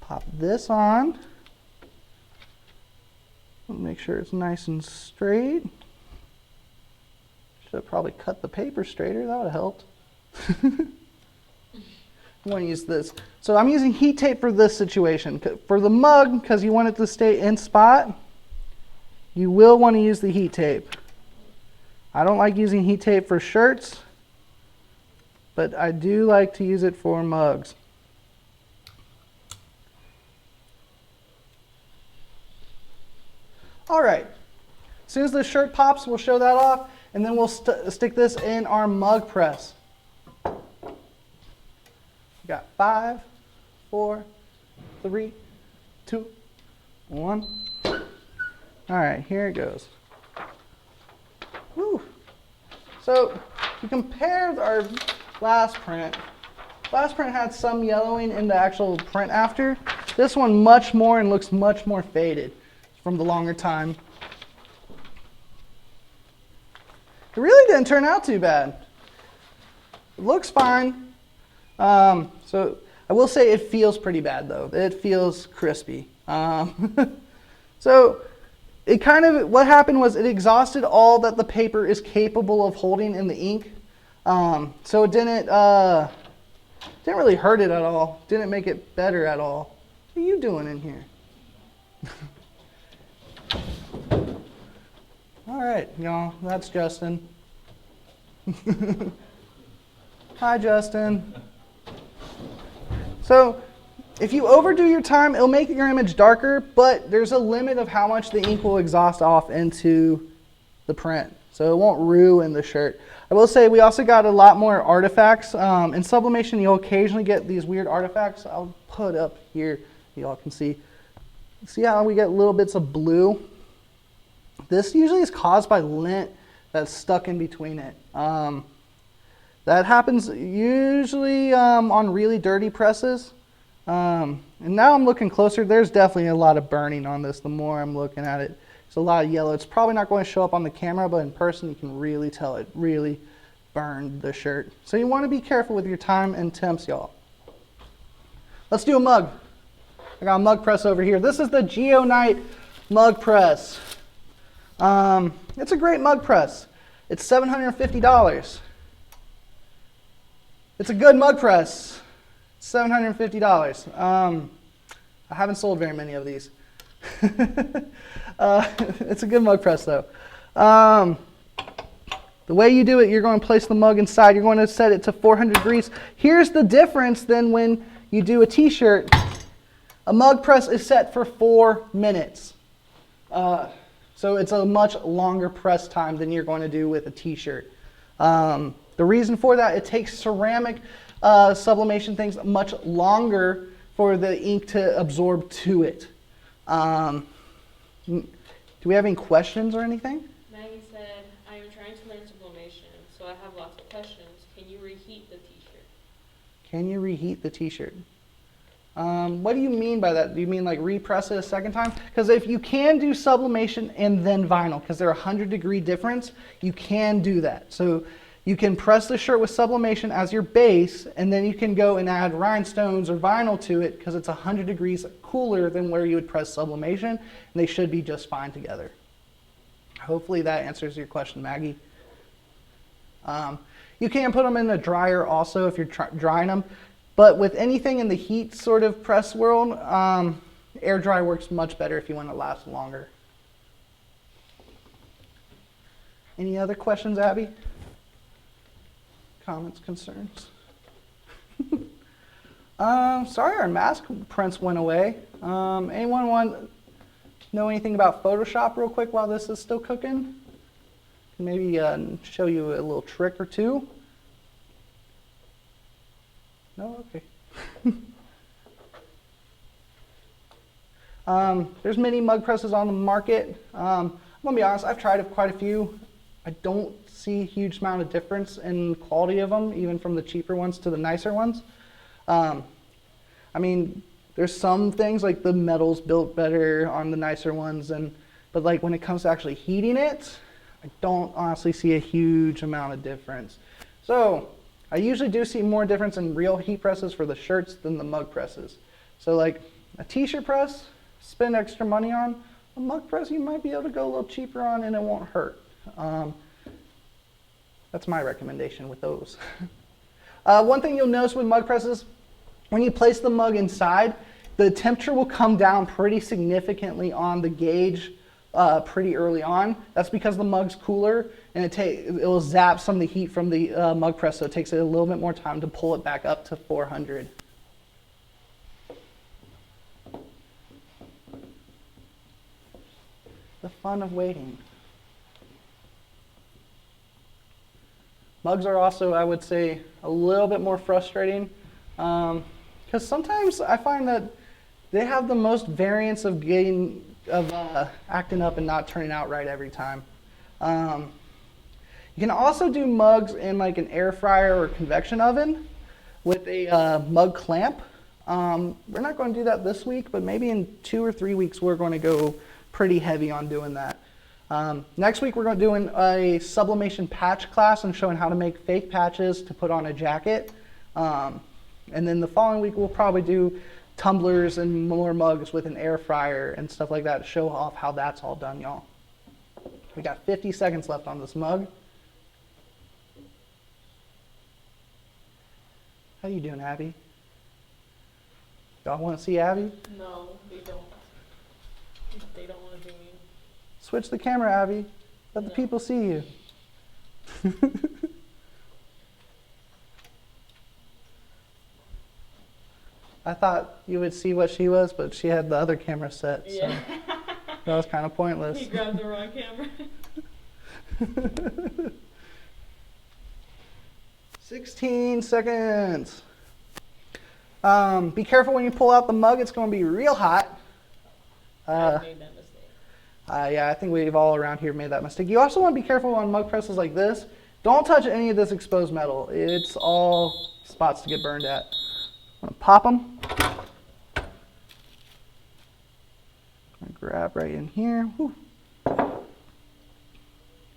pop this on. Make sure it's nice and straight. Should have probably cut the paper straighter, that would have helped. I want to use this. So I'm using heat tape for this situation. For the mug, because you want it to stay in spot, you will want to use the heat tape. I don't like using heat tape for shirts, but I do like to use it for mugs. All right, as soon as the shirt pops, we'll show that off, and then we'll stick this in our mug press. Got 5, 4, 3, 2, 1. All right, here it goes. Woo. So to compare our last print had some yellowing in the actual print after. This one much more and looks much more faded from the longer time. It really didn't turn out too bad. It looks fine. So I will say it feels pretty bad though. It feels crispy. So it kind of, what happened was it exhausted all that the paper is capable of holding in the ink. So it didn't really hurt it at all. Didn't make it better at all. What are you doing in here? All right, y'all, that's Justin. Hi, Justin. So if you overdo your time, it'll make your image darker, but there's a limit of how much the ink will exhaust off into the print. So it won't ruin the shirt. I will say we also got a lot more artifacts. In sublimation, you'll occasionally get these weird artifacts. I'll put up here, y'all can see. See how we get little bits of blue? This usually is caused by lint that's stuck in between it. That happens usually on really dirty presses. And now I'm looking closer. There's definitely a lot of burning on this the more I'm looking at it. There's a lot of yellow. It's probably not going to show up on the camera, but in person you can really tell it really burned the shirt. So you want to be careful with your time and temps, y'all. Let's do a mug. I got a mug press over here. This is the Geonite mug press. It's a great mug press. It's $750. It's a good mug press. It's $750. I haven't sold very many of these. It's a good mug press though. The way you do it, you're going to place the mug inside. You're going to set it to 400 degrees. Here's the difference then when you do a t-shirt. A mug press is set for 4 minutes. So it's a much longer press time than you're going to do with a t-shirt. The reason for that, it takes ceramic sublimation things much longer for the ink to absorb to it. Do we have any questions or anything? Maggie said, I am trying to learn sublimation, so I have lots of questions. Can you reheat the t-shirt? Can you reheat the t-shirt? What do you mean by that? Do you mean like repress it a second time? Because if you can do sublimation and then vinyl, because they're 100-degree difference, you can do that. So you can press the shirt with sublimation as your base, and then you can go and add rhinestones or vinyl to it because it's 100 degrees cooler than where you would press sublimation, and they should be just fine together. Hopefully that answers your question, Maggie. You can put them in a dryer also if you're drying them. But with anything in the heat sort of press world, air dry works much better if you want to last longer. Any other questions, Abby? Comments, concerns? Sorry, our mask prints went away. Anyone want to know anything about Photoshop real quick while this is still cooking? Maybe show you a little trick or two. No? Okay. There's many mug presses on the market. I'm going to be honest, I've tried quite a few. I don't see a huge amount of difference in quality of them, even from the cheaper ones to the nicer ones. I mean, there's some things like the metal's built better on the nicer ones, but like when it comes to actually heating it, I don't honestly see a huge amount of difference. So I usually do see more difference in real heat presses for the shirts than the mug presses. So like a t-shirt press, spend extra money on. A mug press you might be able to go a little cheaper on and it won't hurt. That's my recommendation with those. One thing you'll notice with mug presses, when you place the mug inside, the temperature will come down pretty significantly on the gauge pretty early on. That's because the mug's cooler and it will zap some of the heat from the mug press, so it takes it a little bit more time to pull it back up to 400. The fun of waiting. Mugs are also, I would say, a little bit more frustrating because sometimes I find that they have the most variance of acting up and not turning out right every time. You can also do mugs in like an air fryer or convection oven with a mug clamp. We're not going to do that this week, but maybe in 2 or 3 weeks we're going to go pretty heavy on doing that. Next week we're going to do a sublimation patch class and showing how to make fake patches to put on a jacket. And then the following week we'll probably do tumblers and more mugs with an air fryer and stuff like that to show off how that's all done, y'all. We got 50 seconds left on this mug. How you doing, Abby? Y'all want to see Abby? No, they don't. They don't want to see me. Switch the camera, Abby. Let the people see you. I thought you would see what she was, but she had the other camera set, so Yeah. that was kind of pointless. He grabbed the wrong camera. 16 seconds. Be careful when you pull out the mug. It's going to be real hot. I made that mistake. Yeah, I think we've all around here made that mistake. You also want to be careful on mug presses like this. Don't touch any of this exposed metal. It's all spots to get burned at. I'm going to pop them. Grab right in here. Whew.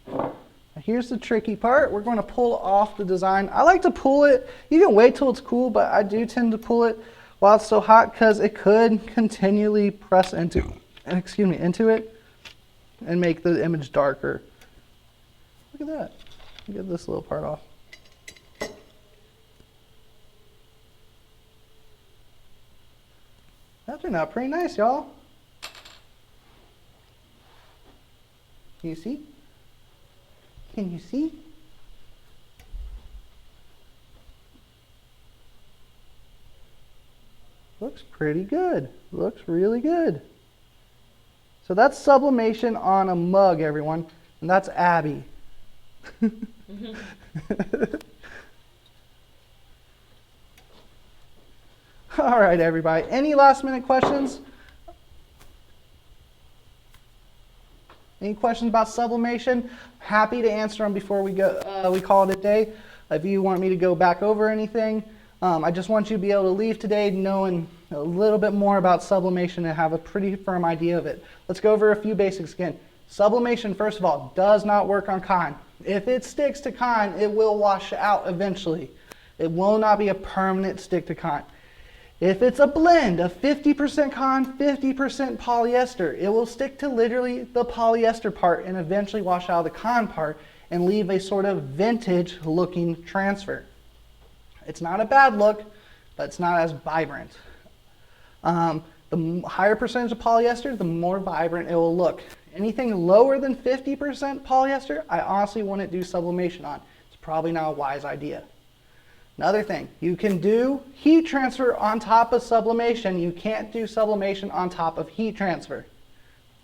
Now here's the tricky part. We're going to pull off the design. I like to pull it. You can wait till it's cool, but I do tend to pull it while it's so hot because it could continually press into it and make the image darker. Look at that. Get this little part off. That turned out pretty nice, y'all. Can you see? Can you see? Looks pretty good. Looks really good. So that's sublimation on a mug, everyone. And that's Abby. All right, everybody. Any last minute questions? Any questions about sublimation? Happy to answer them before we go. We call it a day. If you want me to go back over anything, I just want you to be able to leave today knowing a little bit more about sublimation and have a pretty firm idea of it. Let's go over a few basics again. Sublimation, first of all, does not work on cotton. If it sticks to cotton, it will wash out eventually. It will not be a permanent stick to cotton. If it's a blend of 50% cotton, 50% polyester, it will stick to literally the polyester part and eventually wash out the cotton part and leave a sort of vintage looking transfer. It's not a bad look, but it's not as vibrant. The higher percentage of polyester, the more vibrant it will look. Anything lower than 50% polyester, I honestly wouldn't do sublimation on. It's probably not a wise idea. Another thing, you can do heat transfer on top of sublimation. You can't do sublimation on top of heat transfer.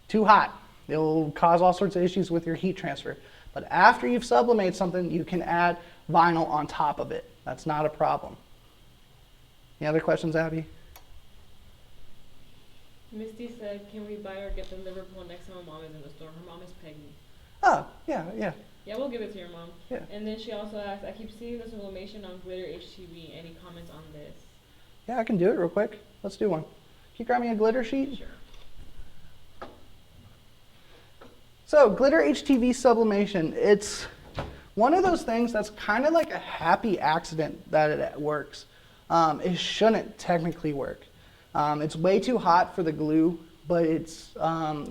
Too hot. It will cause all sorts of issues with your heat transfer. But after you've sublimated something, you can add vinyl on top of it. That's not a problem. Any other questions, Abby? Misty said, can we buy or get the Liverpool next time my mom is in the store? Her mom is Peggy. Oh, yeah. Yeah, we'll give it to your mom. Yeah. And then she also asked, I keep seeing the sublimation on glitter HTV. Any comments on this? Yeah, I can do it real quick. Let's do one. Can you grab me a glitter sheet? Sure. So, glitter HTV sublimation, it's one of those things that's kind of like a happy accident that it works. It shouldn't technically work. It's way too hot for the glue, but it's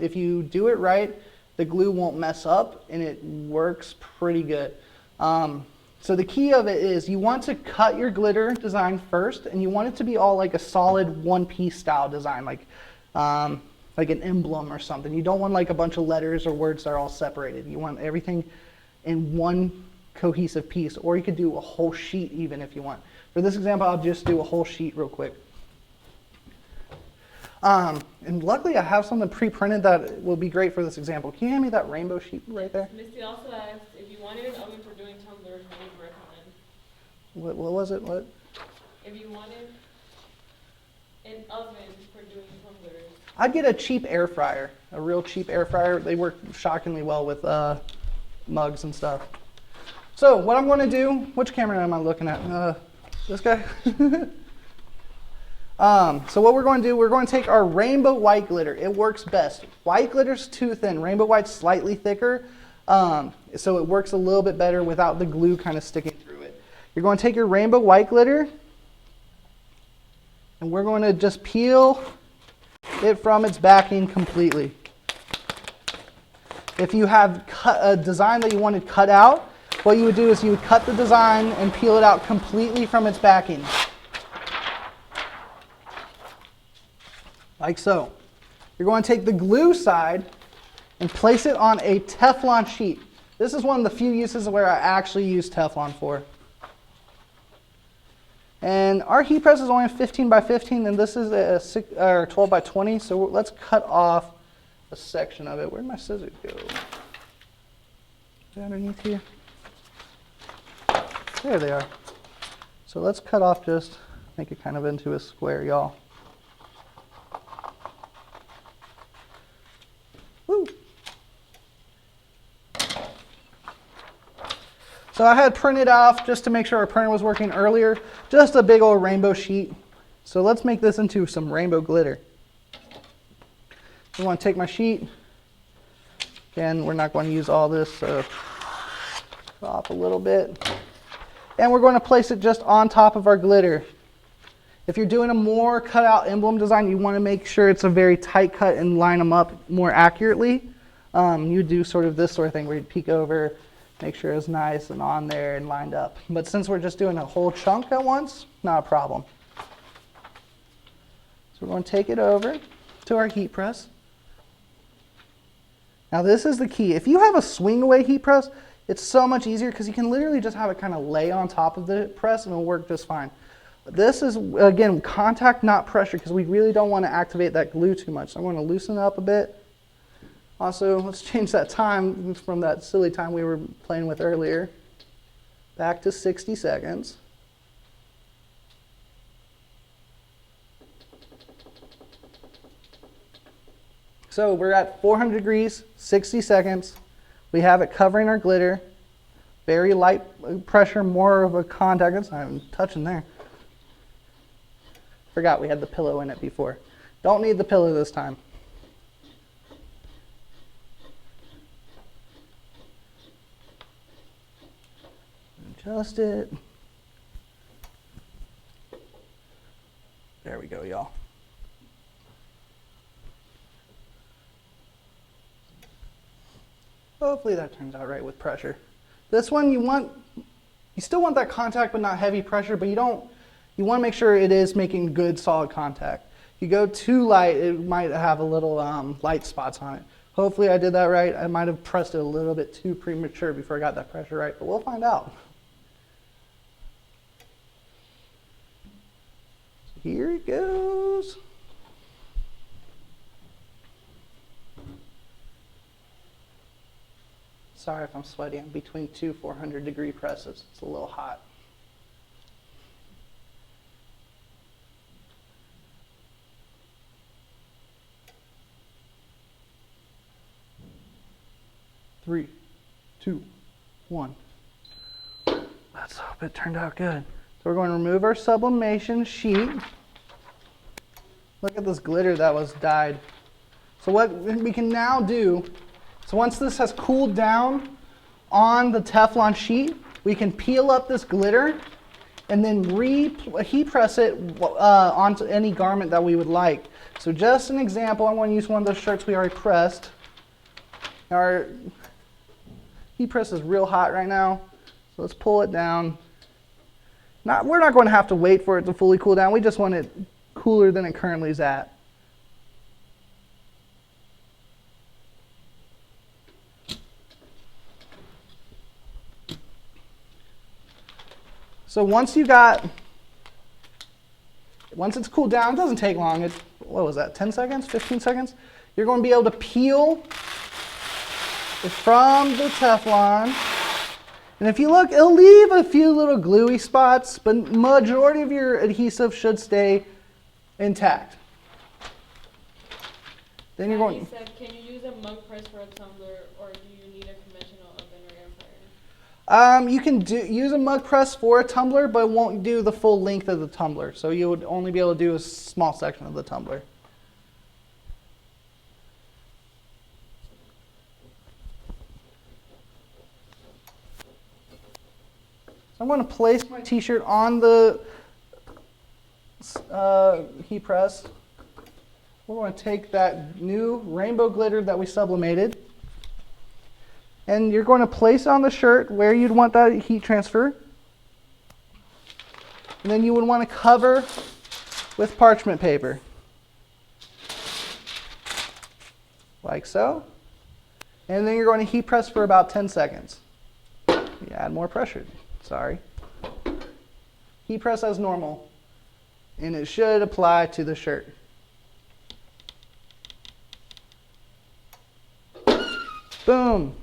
if you do it right, the glue won't mess up and it works pretty good. So the key of it is you want to cut your glitter design first, and you want it to be all like a solid one-piece style design, like an emblem or something. You don't want like a bunch of letters or words that are all separated. You want everything in one cohesive piece, or you could do a whole sheet even if you want. For this example, I'll just do a whole sheet real quick. And luckily I have something pre-printed that will be great for this example. Can you hand me that rainbow sheet right there? Misty also asked if you wanted an oven for doing tumblers, what would you recommend? What was it? What? If you wanted an oven for doing tumblers. I'd get a cheap air fryer, a real cheap air fryer. They work shockingly well with mugs and stuff. So what I'm going to do, which camera am I looking at? This guy? So what we're going to do, we're going to take our rainbow white glitter. It works best. White glitter's too thin. Rainbow white's slightly thicker, so it works a little bit better without the glue kind of sticking through it. You're going to take your rainbow white glitter, and we're going to just peel it from its backing completely. If you have a design that you wanted cut out, what you would do is you would cut the design and peel it out completely from its backing. Like so. You're going to take the glue side and place it on a Teflon sheet. This is one of the few uses where I actually use Teflon for. And our heat press is only 15 by 15, and this is a 12 by 20, so let's cut off a section of it. Where'd my scissors go? Is it underneath here? There they are. So let's cut off, just make it kind of into a square, y'all. Woo. So I had printed off, just to make sure our printer was working earlier, just a big old rainbow sheet. So let's make this into some rainbow glitter. I want to take my sheet. Again, we're not going to use all this, so off a little bit. And we're going to place it just on top of our glitter. If you're doing a more cut out emblem design, you want to make sure it's a very tight cut and line them up more accurately. You do sort of this sort of thing where you'd peek over, make sure it's nice and on there and lined up. But since we're just doing a whole chunk at once, not a problem. So we're going to take it over to our heat press. Now this is the key. If you have a swing away heat press, it's so much easier because you can literally just have it kind of lay on top of the press and it'll work just fine. This is, again, contact, not pressure, because we really don't want to activate that glue too much. So I'm going to loosen it up a bit. Also, let's change that time from that silly time we were playing with earlier back to 60 seconds. So we're at 400 degrees, 60 seconds. We have it covering our glitter. Very light pressure, more of a contact. It's not even touching there. Forgot we had the pillow in it before. Don't need the pillow this time. Adjust it. There we go, y'all. Hopefully that turns out right with pressure. This one you still want that contact but not heavy pressure, but you want to make sure it is making good solid contact. If you go too light, it might have a little light spots on it. Hopefully I did that right. I might have pressed it a little bit too premature before I got that pressure right, but we'll find out. So here it goes. Sorry if I'm sweaty. I'm between two 400-degree presses. It's a little hot. Three, two, one. Let's hope it turned out good. So we're going to remove our sublimation sheet. Look at this glitter that was dyed. So what we can now do, so once this has cooled down on the Teflon sheet, we can peel up this glitter and then heat press it onto any garment that we would like. So just an example, I'm going to use one of those shirts we already pressed. Our heat press is real hot right now, So let's pull it down. We're not going to have to wait for it to fully cool down. We just want it cooler than it currently is at. So once it's cooled down, it doesn't take long. What was that, 10 seconds, 15 seconds? You're going to be able to peel it from the Teflon. And if you look, it'll leave a few little gluey spots, but majority of your adhesive should stay intact. Then you're going. You said, can you use a mug press for a tumbler, or do you need a conventional oven or air fryer? You can use a mug press for a tumbler, but it won't do the full length of the tumbler. So you would only be able to do a small section of the tumbler. So I'm going to place my t-shirt on the heat press. We're going to take that new rainbow glitter that we sublimated, and you're going to place it on the shirt where you'd want that heat transfer. And then you would want to cover with parchment paper, like so. And then you're going to heat press for about 10 seconds. You add more pressure. Sorry. Heat press as normal, and it should apply to the shirt. Boom.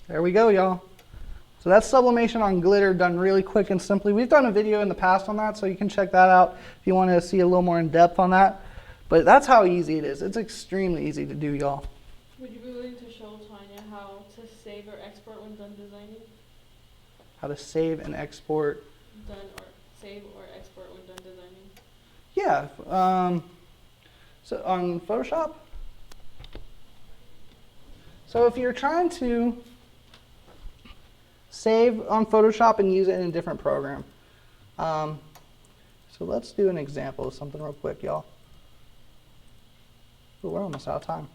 There we go, y'all. So that's sublimation on glitter done really quick and simply. We've done a video in the past on that, so you can check that out if you want to see a little more in depth on that. But that's how easy it is. It's extremely easy to do, y'all. Would you be willing to show Tanya how to save or export when done designing? How to save and export. Save or export when done designing? Yeah. So on Photoshop. So if you're trying to save on Photoshop and use it in a different program. So let's do an example of something real quick, y'all. Ooh, we're almost out of time.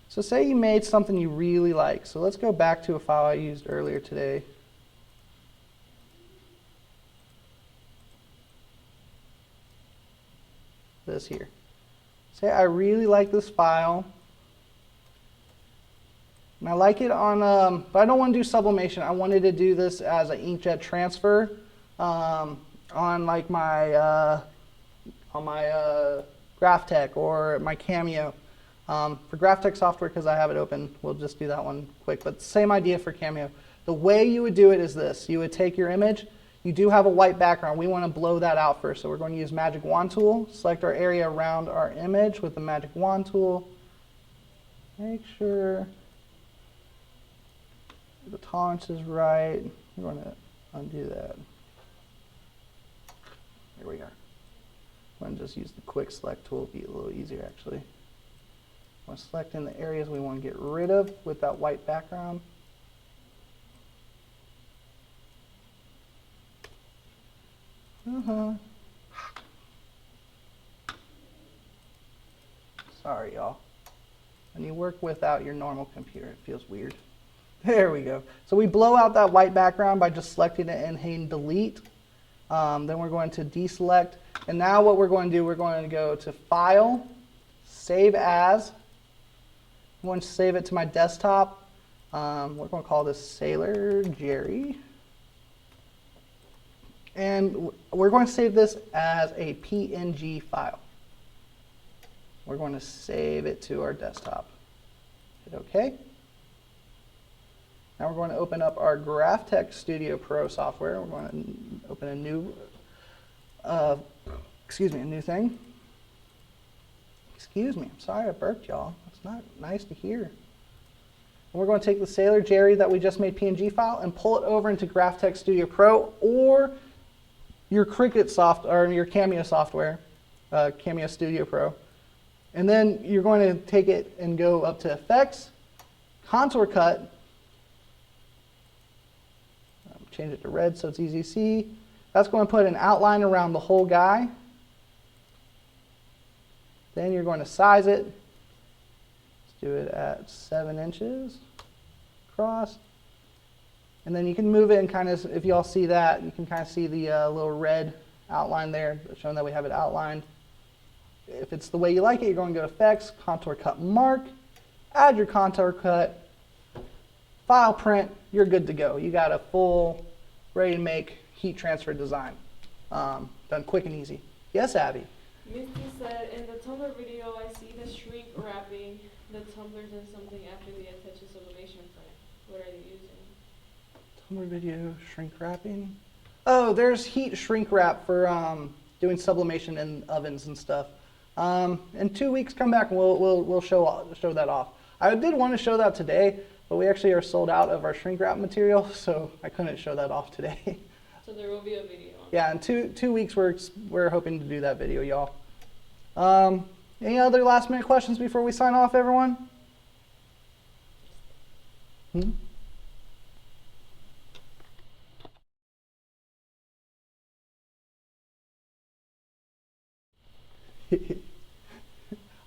So say you made something you really like. So let's go back to a file I used earlier today. This here. Say I really like this file. And I like it on, but I don't want to do sublimation. I wanted to do this as an inkjet transfer on like my GraphTech or my Cameo. For GraphTech software, because I have it open, we'll just do that one quick. But same idea for Cameo. The way you would do it is this. You would take your image. You do have a white background. We want to blow that out first. So we're going to use Magic Wand tool. Select our area around our image with the Magic Wand tool. Make sure the tolerance is right. We're going to undo that. Here we are. I'm going to just use the quick select tool. It'll be a little easier actually. I'm going to select in the areas we want to get rid of with that white background. Sorry, y'all. When you work without your normal computer, it feels weird. There we go. So we blow out that white background by just selecting it and hitting delete. Then we're going to deselect. And now what we're going to do, we're going to go to File, Save As. I'm going to save it to my desktop. We're going to call this Sailor Jerry. And we're going to save this as a PNG file. We're going to save it to our desktop. Hit OK. Now we're going to open up our GraphTech Studio Pro software. We're going to open a new, a new thing. Excuse me, I'm sorry I burped, y'all. It's not nice to hear. And we're going to take the Sailor Jerry that we just made PNG file and pull it over into GraphTech Studio Pro or your Cricut or your Cameo software, Cameo Studio Pro. And then you're going to take it and go up to Effects, Contour Cut, change it to red so it's easy to see. That's going to put an outline around the whole guy. Then you're going to size it do it at 7 inches across. And then you can move it and kind of, if you all see that, you can kind of see the little red outline there, showing that we have it outlined. If it's the way you like it, you're going to go to Effects, Contour Cut Mark, add your contour cut, file print, you're good to go. You got a full, ready to make heat transfer design. Done quick and easy. Yes, Abby? Misty said, in the Tumblr video, I see the shrink wrapping the tumblers and something after they attach a sublimation print. What are they using? Tumblr video, shrink wrapping. Oh, there's heat shrink wrap for doing sublimation in ovens and stuff. In 2 weeks, come back and we'll show that off. I did want to show that today, but we actually are sold out of our shrink wrap material, so I couldn't show that off today. So there will be a video. Yeah, in two weeks we're hoping to do that video, y'all. Any other last minute questions before we sign off, everyone?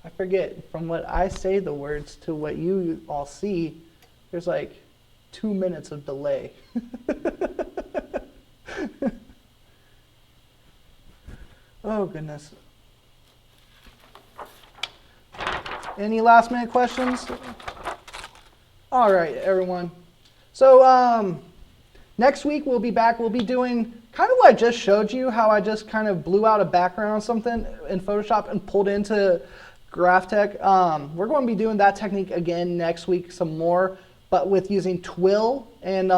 I forget, from what I say the words to what you all see, there's like 2 minutes of delay. Oh, goodness. Any last minute questions? All right, everyone. So next week we'll be back. We'll be doing kind of what I just showed you, how I just kind of blew out a background on something in Photoshop and pulled into GraphTech. We're going to be doing that technique again next week some more, but with using twill and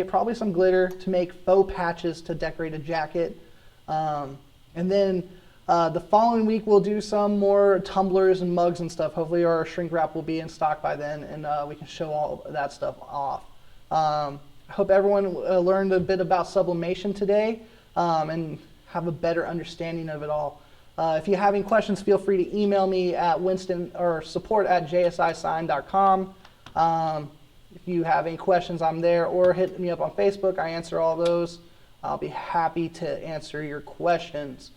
probably some glitter to make faux patches to decorate a jacket. And then the following week we'll do some more tumblers and mugs and stuff. Hopefully our shrink wrap will be in stock by then, and we can show all that stuff off. I hope everyone learned a bit about sublimation today and have a better understanding of it all. If you have any questions, feel free to email me at Winston or support@jsisign.com. If you have any questions, I'm there, or hit me up on Facebook. I answer all those. I'll be happy to answer your questions.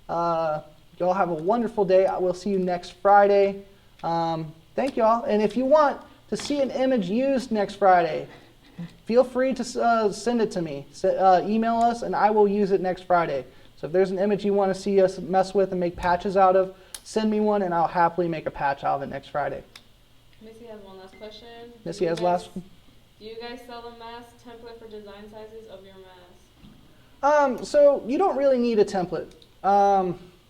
Y'all have a wonderful day. I will see you next Friday. Thank y'all. And if you want to see an image used next Friday, feel free to send it to me. Email us and I will use it next Friday. So if there's an image you want to see us mess with and make patches out of, send me one and I'll happily make a patch out of it next Friday. Missy has one last question. Missy has last one. Do you guys sell a mask template for design sizes of your mask? So you don't really need a template.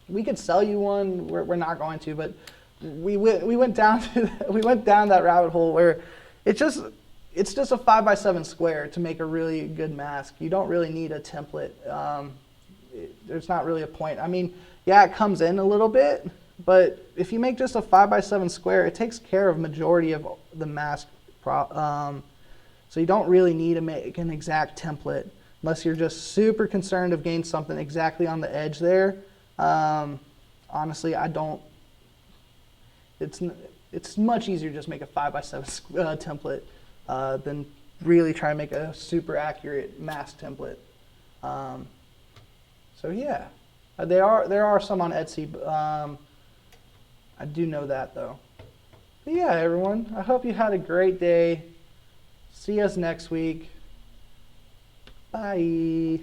We could sell you one. We're not going to, but we went down that rabbit hole where it's just a 5x7 square to make a really good mask. You don't really need a template. There's not really a point. I mean, yeah, it comes in a little bit, but if you make just a 5x7 square, it takes care of majority of the mask. So you don't really need to make an exact template unless you're just super concerned of getting something exactly on the edge there. Honestly, I don't. It's much easier to just make a 5x7 template than really try to make a super accurate mask template. So yeah, there are some on Etsy. I do know that though. But yeah, everyone, I hope you had a great day. See us next week. Bye.